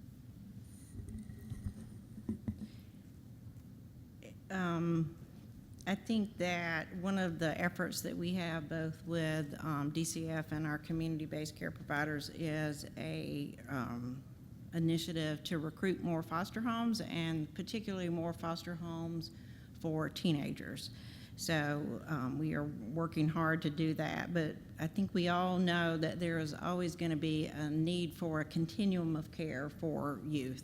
I think that one of the efforts that we have both with DCF and our community-based care providers is a initiative to recruit more foster homes, and particularly more foster homes for teenagers. So we are working hard to do that, but I think we all know that there is always going to be a need for a continuum of care for youth.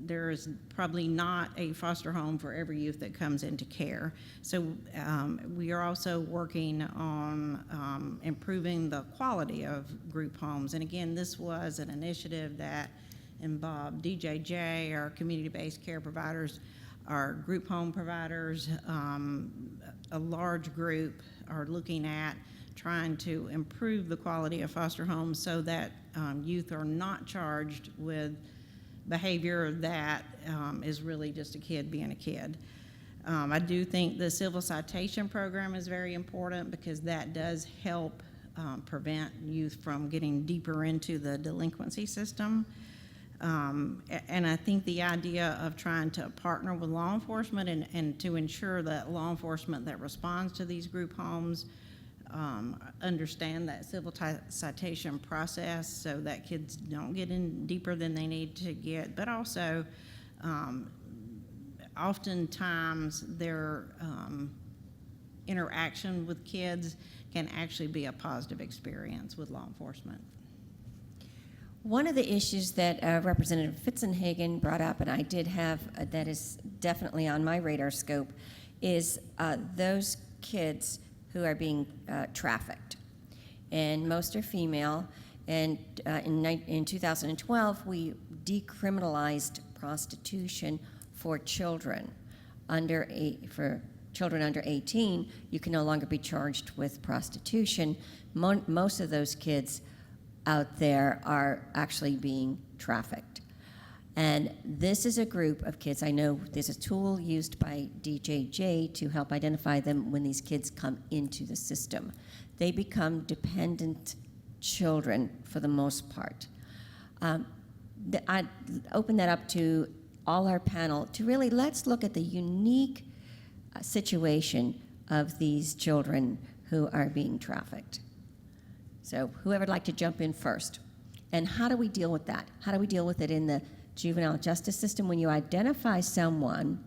There is probably not a foster home for every youth that comes into care. So we are also working on improving the quality of group homes. And again, this was an initiative that involved DJJ, our community-based care providers, our group home providers, a large group are looking at trying to improve the quality of foster homes so that youth are not charged with behavior that is really just a kid being a kid. I do think the civil citation program is very important because that does help prevent youth from getting deeper into the delinquency system. And I think the idea of trying to partner with law enforcement and to ensure that law enforcement that responds to these group homes understand that civil citation process so that kids don't get in deeper than they need to get, but also oftentimes their interaction with kids can actually be a positive experience with law enforcement. One of the issues that Representative Fitzenhagen brought up, and I did have, that is definitely on my radar scope, is those kids who are being trafficked. And most are female. And in 2012, we decriminalized prostitution for children under for children under 18. You can no longer be charged with prostitution. Most of those kids out there are actually being trafficked. And this is a group of kids. I know there's a tool used by DJJ to help identify them when these kids come into the system. They become dependent children for the most part. I open that up to all our panel to really let's look at the unique situation of these children who are being trafficked. So whoever would like to jump in first. And how do we deal with that? How do we deal with it in the juvenile justice system when you identify someone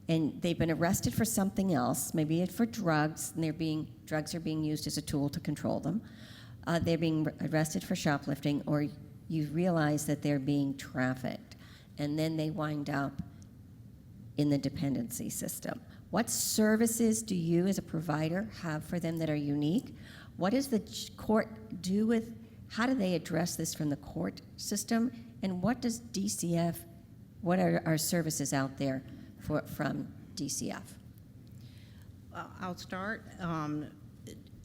and they've been arrested for something else, maybe for drugs, and drugs are being used as a tool to control them. They're being arrested for shoplifting, or you realize that they're being trafficked, and then they wind up in the dependency system. What services do you as a provider have for them that are unique? What does the court do with, how do they address this from the court system? And what does DCF, what are our services out there from DCF? I'll start.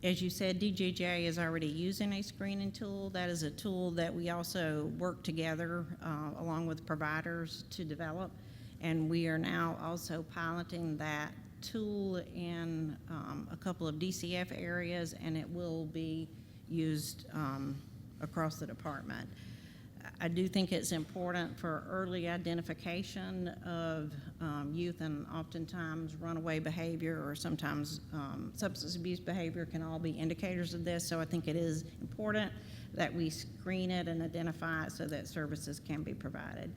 As you said, DJJ is already using a screening tool. That is a tool that we also work together along with providers to develop. And we are now also piloting that tool in a couple of DCF areas, and it will be used across the department. I do think it's important for early identification of youth, and oftentimes runaway behavior or sometimes substance abuse behavior can all be indicators of this. So I think it is important that we screen it and identify it so that services can be provided.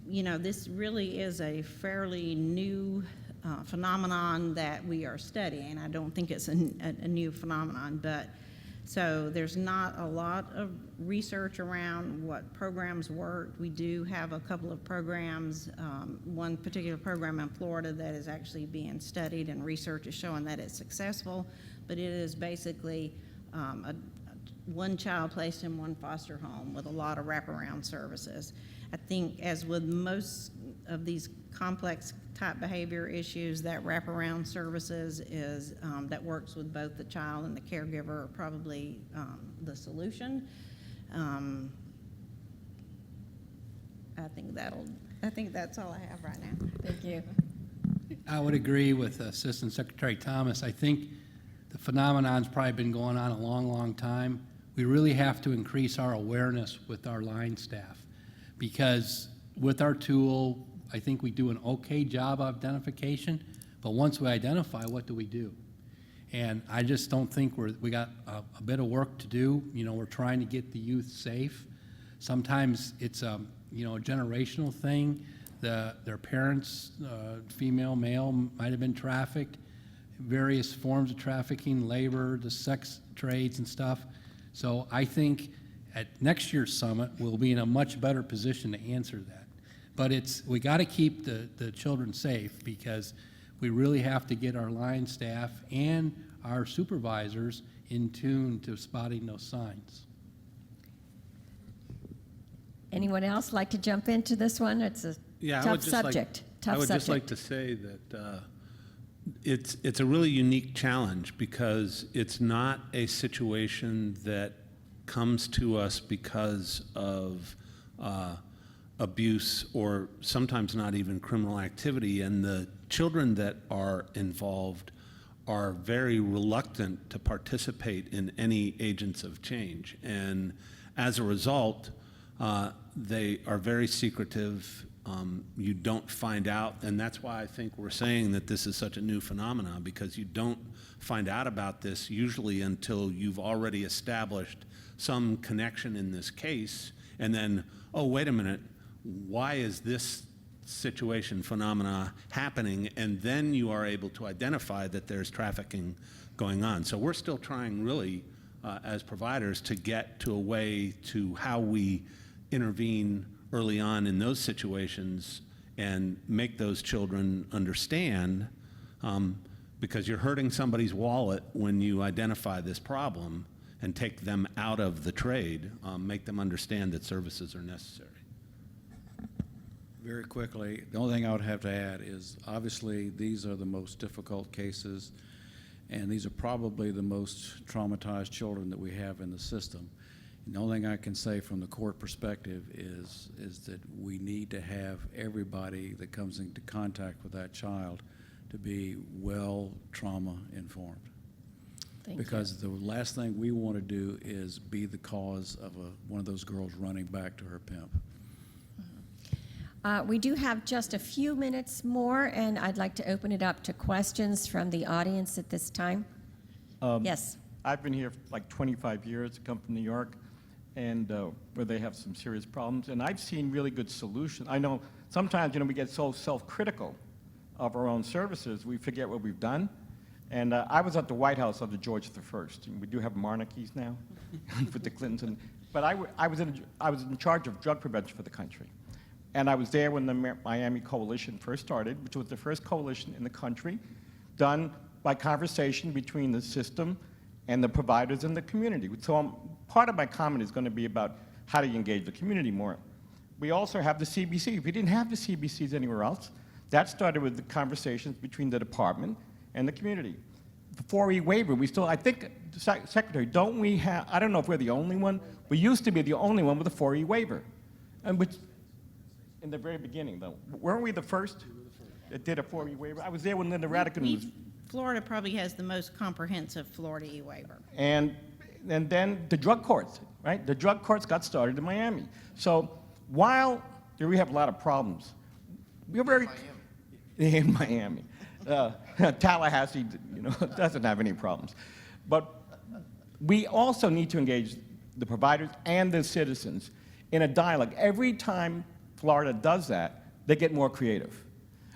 You know, this really is a fairly new phenomenon that we are studying. I don't think it's a new phenomenon, but so there's not a lot of research around what programs work. We do have a couple of programs, one particular program in Florida that is actually being studied, and research is showing that it's successful, but it is basically one child placed in one foster home with a lot of wraparound services. I think, as with most of these complex type behavior issues, that wraparound services is that works with both the child and the caregiver are probably the solution. I think that's all I have right now. Thank you. I would agree with Assistant Secretary Thomas. I think the phenomenon's probably been going on a long, long time. We really have to increase our awareness with our line staff, because with our tool, I think we do an okay job of identification, but once we identify, what do we do? And I just don't think we got a bit of work to do. You know, we're trying to get the youth safe. Sometimes it's a generational thing. Their parents, female, male, might have been trafficked, various forms of trafficking, labor, the sex trades and stuff. So I think at next year's summit, we'll be in a much better position to answer that. But we got to keep the children safe, because we really have to get our line staff and our supervisors in tune to spotting those signs. Anyone else like to jump into this one? It's a tough subject. I would just like to say that it's a really unique challenge, because it's not a situation that comes to us because of abuse or sometimes not even criminal activity, and the children that are involved are very reluctant to participate in any agents of change, and as a result, they are very secretive. You don't find out, and that's why I think we're saying that this is such a new phenomenon, because you don't find out about this usually until you've already established some connection in this case, and then, oh, wait a minute, why is this situation, phenomena happening? And then you are able to identify that there's trafficking going on. So we're still trying really, as providers, to get to a way to how we intervene early on in those situations and make those children understand, because you're hurting somebody's wallet when you identify this problem and take them out of the trade, make them understand that services are necessary. Very quickly, the only thing I would have to add is, obviously, these are the most difficult cases, and these are probably the most traumatized children that we have in the system. And the only thing I can say from the court perspective is that we need to have everybody that comes into contact with that child to be well trauma informed. Because the last thing we want to do is be the cause of one of those girls running back to her pimp. We do have just a few minutes more, and I'd like to open it up to questions from the audience at this time. Yes. I've been here for like 25 years, come from New York, and where they have some serious problems, and I've seen really good solutions. I know sometimes, we get so self-critical of our own services, we forget what we've done. And I was at the White House under George I, and we do have monarchies now with the Clintons. But I was in charge of drug prevention for the country. And I was there when the Miami Coalition first started, which was the first coalition in the country done by conversation between the system and the providers in the community. So part of my comment is going to be about how do you engage the community more. We also have the CBC. If we didn't have the CBCs anywhere else, that started with the conversations between the department and the community. the 4E waiver, we still, I think, Secretary, don't we have, I don't know if we're the only one, we used to be the only one with a 4E waiver. And which, in the very beginning, though, weren't we the first that did a 4E waiver? I was there when Linda Radican was, Florida probably has the most comprehensive Florida e-waiver. and then the drug courts, right? The drug courts got started in Miami. So while we have a lot of problems, we're very in Miami. Tallahassee, doesn't have any problems. But we also need to engage the providers and the citizens in a dialogue. Every time Florida does that, they get more creative.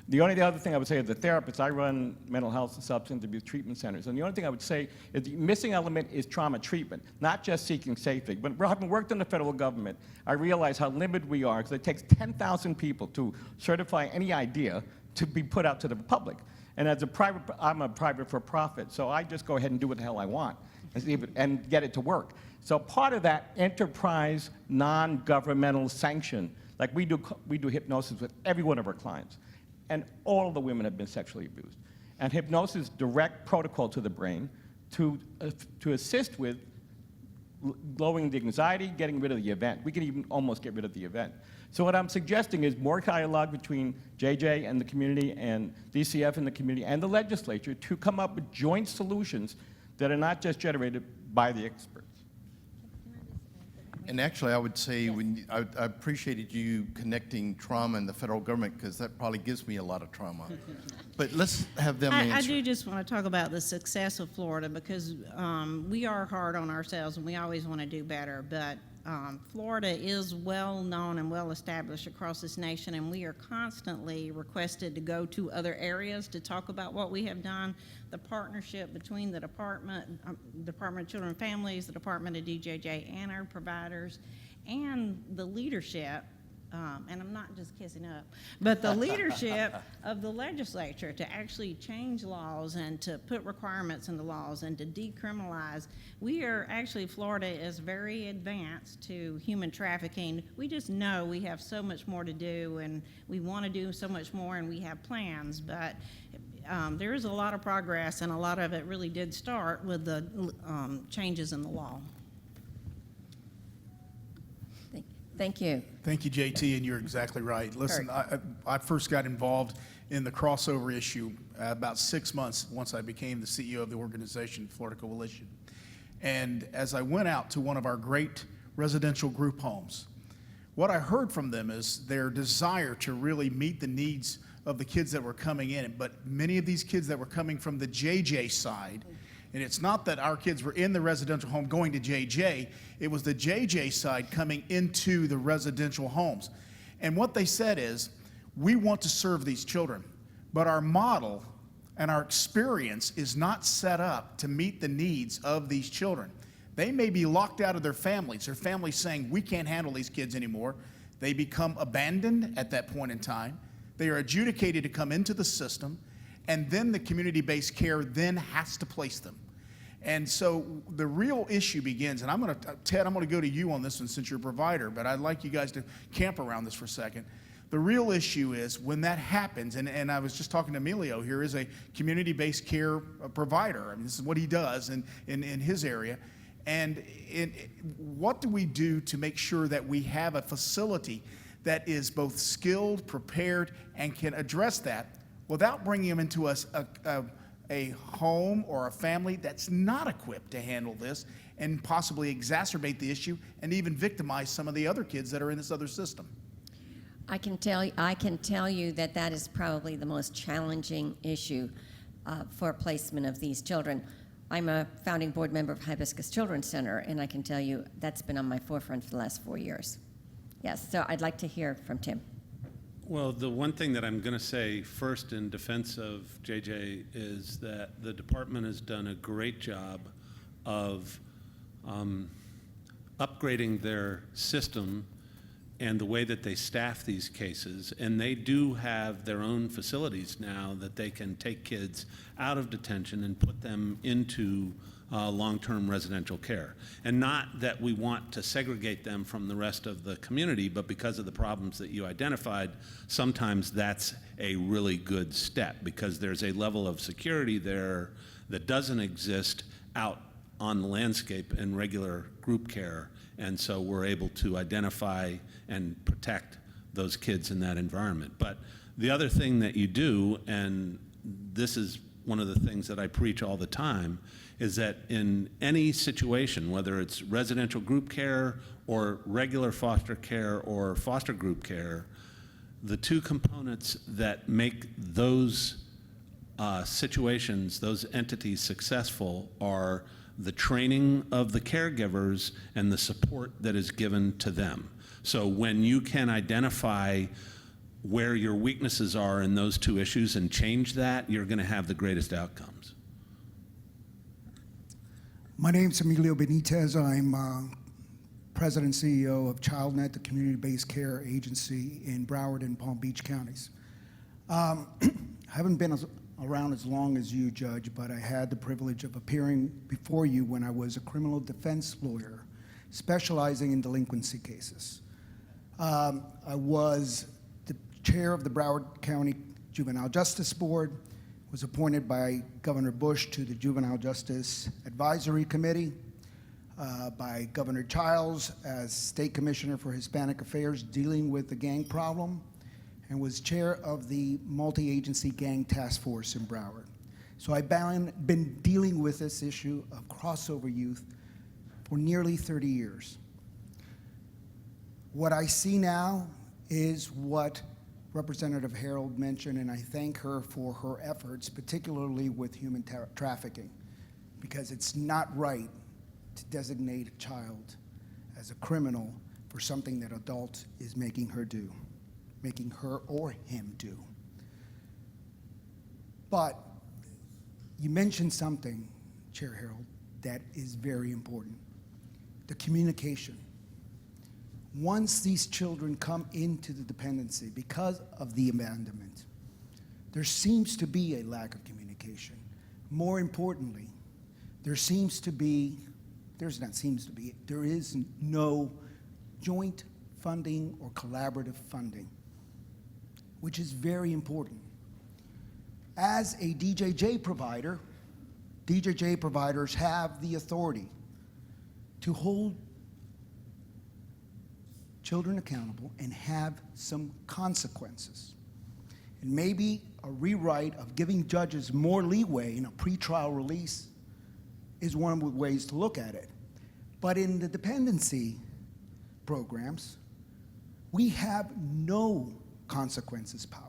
The other thing I would say as a therapist, I run mental health and substance abuse treatment centers, and the only thing I would say is the missing element is trauma treatment, not just seeking safety. But having worked in the federal government, I realize how limited we are, because it takes 10,000 people to certify any idea to be put out to the public. And as I'm a private for-profit, so I just go ahead and do what the hell I want and get it to work. So part of that enterprise, non-governmental sanction, like we do hypnosis with every one of our clients, and all of the women have been sexually abused. And hypnosis direct protocol to the brain to assist with lowering the anxiety, getting rid of the event. We can even almost get rid of the event. So what I'm suggesting is more dialogue between JJ and the community and DCF and the community and the legislature to come up with joint solutions that are not just generated by the experts. And actually, I would say I appreciated you connecting trauma and the federal government, because that probably gives me a lot of trauma. But let's have them answer. I do just want to talk about the success of Florida, because we are hard on ourselves and we always want to do better. But Florida is well known and well established across this nation, and we are constantly requested to go to other areas to talk about what we have done. The partnership between the Department of Children and Families, the Department of DJJ, and our providers, and the leadership, and I'm not just kissing up, but the leadership of the legislature to actually change laws and to put requirements in the laws and to decriminalize. Florida is very advanced to human trafficking. We just know we have so much more to do, and we want to do so much more, and we have plans, but there is a lot of progress, and a lot of it really did start with the changes in the law. Thank you. Thank you, JT, and you're exactly right. Listen, I first got involved in the crossover issue about 6 months once I became the CEO of the organization, Florida Coalition. And as I went out to one of our great residential group homes, what I heard from them is their desire to really meet the needs of the kids that were coming in. But many of these kids that were coming from the JJ side, and it's not that our kids were in the residential home going to JJ, it was the JJ side coming into the residential homes. And what they said is, we want to serve these children, but our model and our experience is not set up to meet the needs of these children. They may be locked out of their families saying, we can't handle these kids anymore. They become abandoned at that point in time. They are adjudicated to come into the system, and then the community-based care then has to place them. And so the real issue begins, and Ted, I'm gonna go to you on this one since you're a provider, but I'd like you guys to camp around this for a second. The real issue is when that happens, and I was just talking to Emilio here, is a community-based care provider. I mean, this is what he does in his area. And what do we do to make sure that we have a facility that is both skilled, prepared, and can address that without bringing them into a home or a family that's not equipped to handle this and possibly exacerbate the issue and even victimize some of the other kids that are in this other system? I can tell you that that is probably the most challenging issue for placement of these children. I'm a founding board member of Hibiscus Children's Center, and I can tell you that's been on my forefront for the last 4 years. Yes, so I'd like to hear from Tim. Well, the one thing that I'm going to say first in defense of JJ is that the department has done a great job of upgrading their system and the way that they staff these cases, and they do have their own facilities now that they can take kids out of detention and put them into long-term residential care. And not that we want to segregate them from the rest of the community, but because of the problems that you identified, sometimes that's a really good step, because there's a level of security there that doesn't exist out on the landscape in regular group care. And so we're able to identify and protect those kids in that environment. But the other thing that you do, and this is one of the things that I preach all the time, is that in any situation, whether it's residential group care or regular foster care or foster group care, the two components that make those situations, those entities successful are the training of the caregivers and the support that is given to them. So when you can identify where your weaknesses are in those two issues and change that, you're going to have the greatest outcomes. My name's Emilio Benitez. I'm President and CEO of ChildNet, the community-based care agency in Broward and Palm Beach counties. I haven't been around as long as you, Judge, but I had the privilege of appearing before you when I was a criminal defense lawyer specializing in delinquency cases. I was the chair of the Broward County Juvenile Justice Board, was appointed by Governor Bush to the Juvenile Justice Advisory Committee, by Governor Childs as State Commissioner for Hispanic Affairs dealing with the gang problem, and was chair of the Multi-Agency Gang Task Force in Broward. So I've been dealing with this issue of crossover youth for nearly 30 years. What I see now is what Representative Harold mentioned, and I thank her for her efforts, particularly with human trafficking, because it's not right to designate a child as a criminal for something that adult is making her or him do. But you mentioned something, Chair Harold, that is very important: the communication. Once these children come into the dependency because of the abandonment, there seems to be a lack of communication. More importantly, there is no joint funding or collaborative funding, which is very important. As a DJJ provider, DJJ providers have the authority to hold children accountable and have some consequences. And maybe a rewrite of giving judges more leeway in a pretrial release is one of the ways to look at it. But in the dependency programs, we have no consequences power.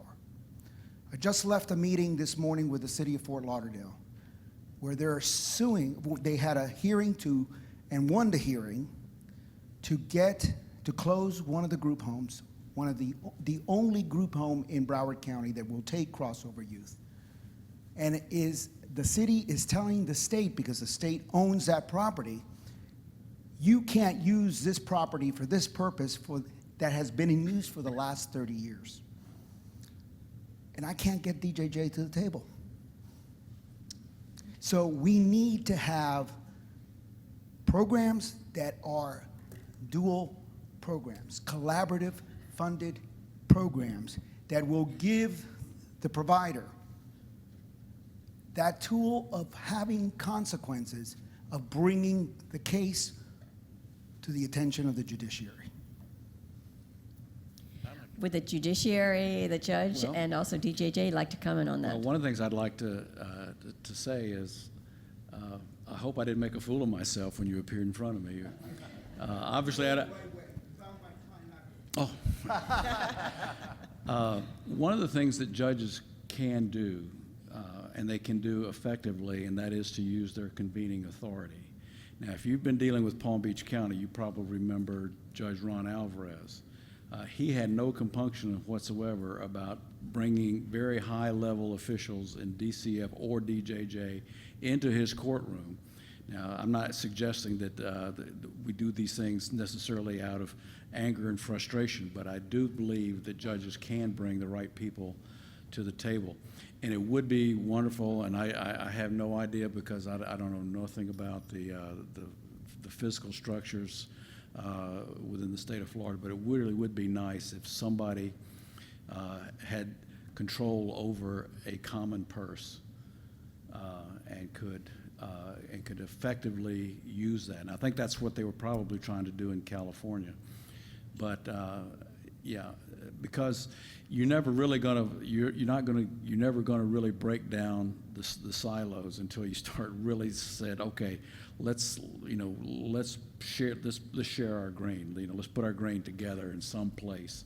I just left a meeting this morning with the city of Fort Lauderdale where they're suing. They had a hearing and won the hearing to close one of the group homes, one of the only group home in Broward County that will take crossover youth. And the city is telling the state, because the state owns that property, you can't use this property for this purpose that has been in use for the last 30 years. And I can't get DJJ to the table. So we need to have programs that are dual programs, collaborative funded programs that will give the provider that tool of having consequences, of bringing the case to the attention of the judiciary. Would the judiciary, the judge, Well- and also DJJ like to comment on that? Well, one of the things I'd like to say is, I hope I didn't make a fool of myself when you appeared in front of me. Obviously, one of the things that judges can do, and they can do effectively, and that is to use their convening authority. Now, if you've been dealing with Palm Beach County, you probably remember Judge Ron Alvarez. He had no compunction whatsoever about bringing very high-level officials in DCF or DJJ into his courtroom. Now, I'm not suggesting that we do these things necessarily out of anger and frustration, but I do believe that judges can bring the right people to the table. And it would be wonderful, and I have no idea because I don't know nothing about the fiscal structures within the state of Florida, but it really would be nice if somebody had control over a common purse and could effectively use that. And I think that's what they were probably trying to do in California. But yeah, because you're never really you're never gonna really break down the silos until you start really said, okay, let's share our grain. Let's put our grain together in some place,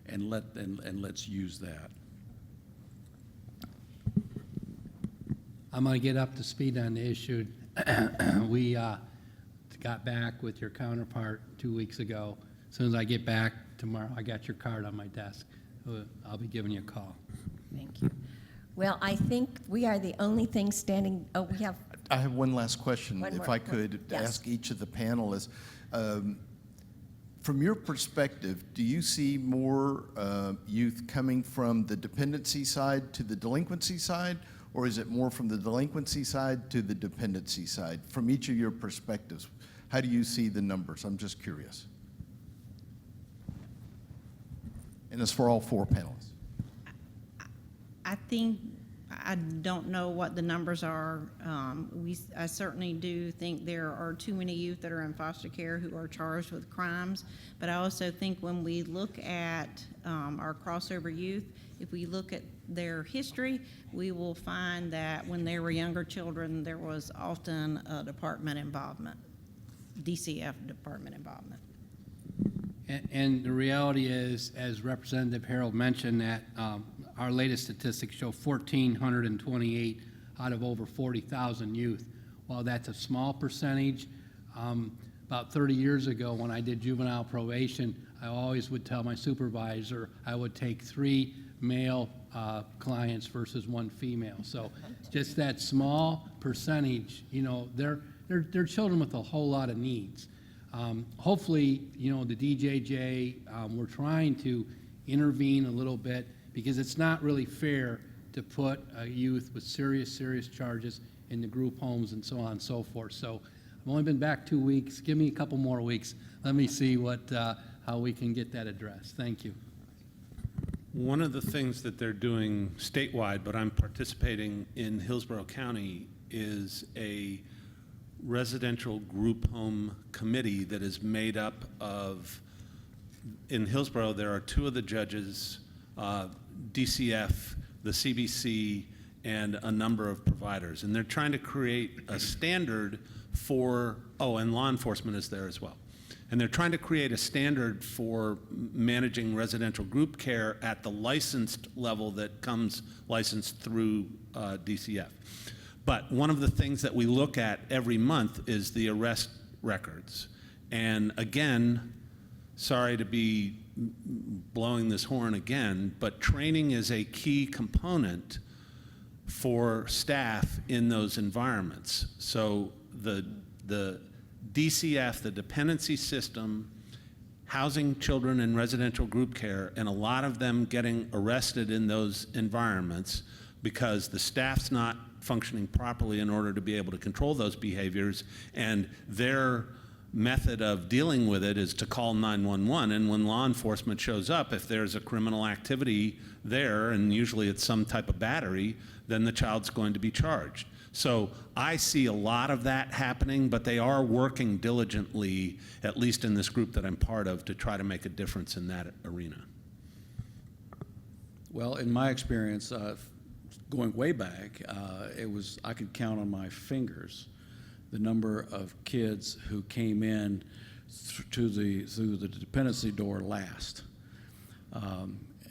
and let's use that. I'm going to get up to speed on the issue. We got back with your counterpart 2 weeks ago. As soon as I get back tomorrow, I got your card on my desk. I'll be giving you a call. Thank you. Well, I think we are the only thing standing, oh, we have, I have one last question, One if more. I could Yes. ask each of the panelists. From your perspective, do you see more youth coming from the dependency side to the delinquency side, or is it more from the delinquency side to the dependency side? From each of your perspectives, how do you see the numbers? I'm just curious. And it's for all four panelists. I think, I don't know what the numbers are. I certainly do think there are too many youth that are in foster care who are charged with crimes. But I also think when we look at our crossover youth, if we look at their history, we will find that when they were younger children, there was often a department involvement, DCF department involvement. And the reality is, as Representative Harold mentioned, that our latest statistics show 1,428 out of over 40,000 youth. While that's a small percentage, about 30 years ago when I did juvenile probation, I always would tell my supervisor I would take 3 male clients versus 1 female. So just that small percentage, they're children with a whole lot of needs. Hopefully, the DJJ, we're trying to intervene a little bit because it's not really fair to put a youth with serious charges in the group homes and so on and so forth. So I've only been back 2 weeks. Give me a couple more weeks. Let me see how we can get that addressed. Thank you. One of the things that they're doing statewide, but I'm participating in Hillsborough County, is a residential group home committee that is made up of, in Hillsborough, there are 2 of the judges, DCF, the CBC, and a number of providers. And they're trying to create a standard for, and law enforcement is there as well. And they're trying to create a standard for managing residential group care at the licensed level that comes licensed through DCF. But one of the things that we look at every month is the arrest records. And again, sorry to be blowing this horn again, but training is a key component for staff in those environments. So the DCF, the dependency system, housing children in residential group care, and a lot of them getting arrested in those environments because the staff's not functioning properly in order to be able to control those behaviors, and their method of dealing with it is to call 911, and when law enforcement shows up, if there's a criminal activity there, and usually it's some type of battery, then the child's going to be charged. So I see a lot of that happening, but they are working diligently, at least in this group that I'm part of, to try to make a difference in that arena. Well, in my experience, going way back, I could count on my fingers the number of kids who came in through the dependency door last.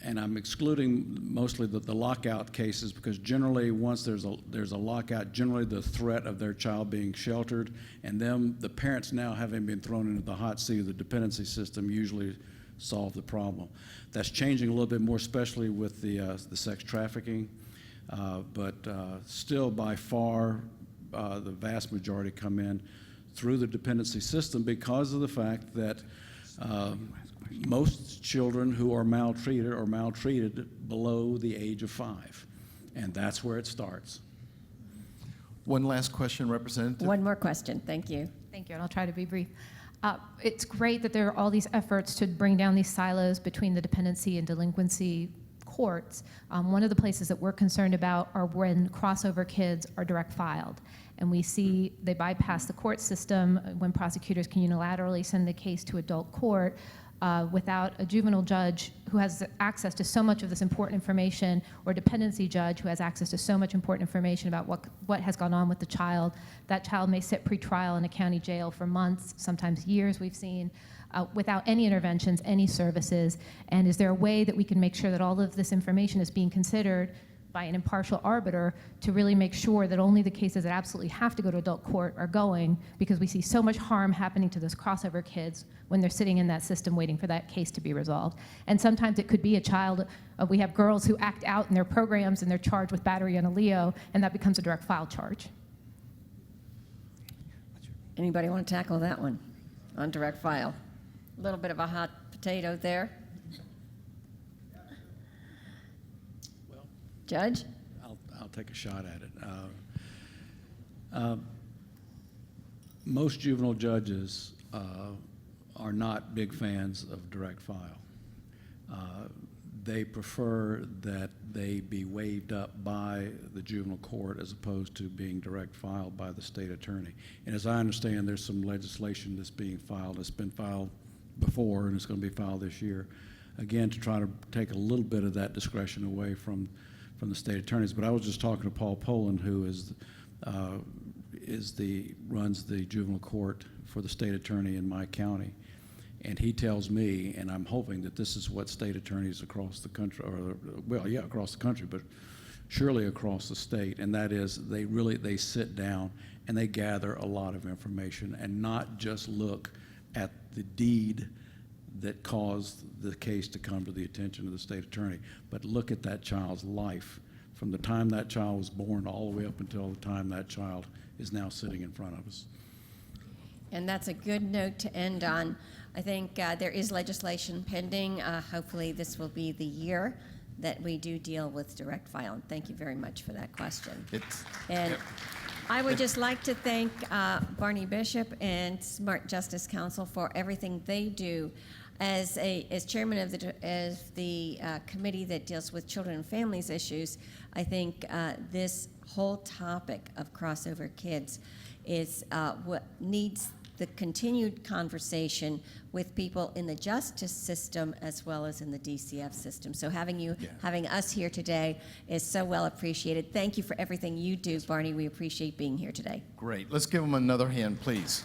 And I'm excluding mostly the lockout cases, because generally once there's a lockout, generally the threat of their child being sheltered and the parents now having been thrown into the hot seat of the dependency system usually solve the problem. That's changing a little bit more, especially with the sex trafficking, but still by far the vast majority come in through the dependency system because of the fact that most children who are maltreated below the age of 5, and that's where it starts. One last question, Representative. one more question, thank you. Thank you, and I'll try to be brief. It's great that there are all these efforts to bring down these silos between the dependency and delinquency courts, one of the places that we're concerned about are when crossover kids are direct filed. And we see they bypass the court system when prosecutors can unilaterally send the case to adult court without a juvenile judge who has access to so much of this important information, or dependency judge who has access to so much important information about what has gone on with the child. That child may sit pretrial in a county jail for months, sometimes years, we've seen, without any interventions, any services. And is there a way that we can make sure that all of this information is being considered by an impartial arbiter to really make sure that only the cases that absolutely have to go to adult court are going, because we see so much harm happening to those crossover kids when they're sitting in that system waiting for that case to be resolved. And sometimes it could be a child, we have girls who act out in their programs and they're charged with battery on a Leo, and that becomes a direct file charge. Anybody want to tackle that one on direct file? A little bit of a hot potato there. Judge? I'll take a shot at it. Most juvenile judges are not big fans of direct file. They prefer that they be waived up by the juvenile court as opposed to being direct filed by the state attorney. And as I understand, there's some legislation that's being filed. It's been filed before, and it's going to be filed this year, again, to try to take a little bit of that discretion away from the state attorneys. But I was just talking to Paul Poland, who runs the juvenile court for the state attorney in my county, and he tells me, and I'm hoping that this is what state attorneys across the country, across the country, but surely across the state, and that is they sit down and they gather a lot of information and not just look at the deed that caused the case to come to the attention of the state attorney, but look at that child's life from the time that child was born all the way up until the time that child is now sitting in front of us. And that's a good note to end on. I think there is legislation pending. Hopefully this will be the year that we do deal with direct file. And thank you very much for that question. And I would just like to thank Barney Bishop and Smart Justice Council for everything they do. As chairman of the committee that deals with children and families issues, I think this whole topic of crossover kids is what needs the continued conversation with people in the justice system as well as in the DCF system. So having us here today is so well appreciated. Thank you for everything you do, Barney. We appreciate being here today. Great. Let's give them another hand, please.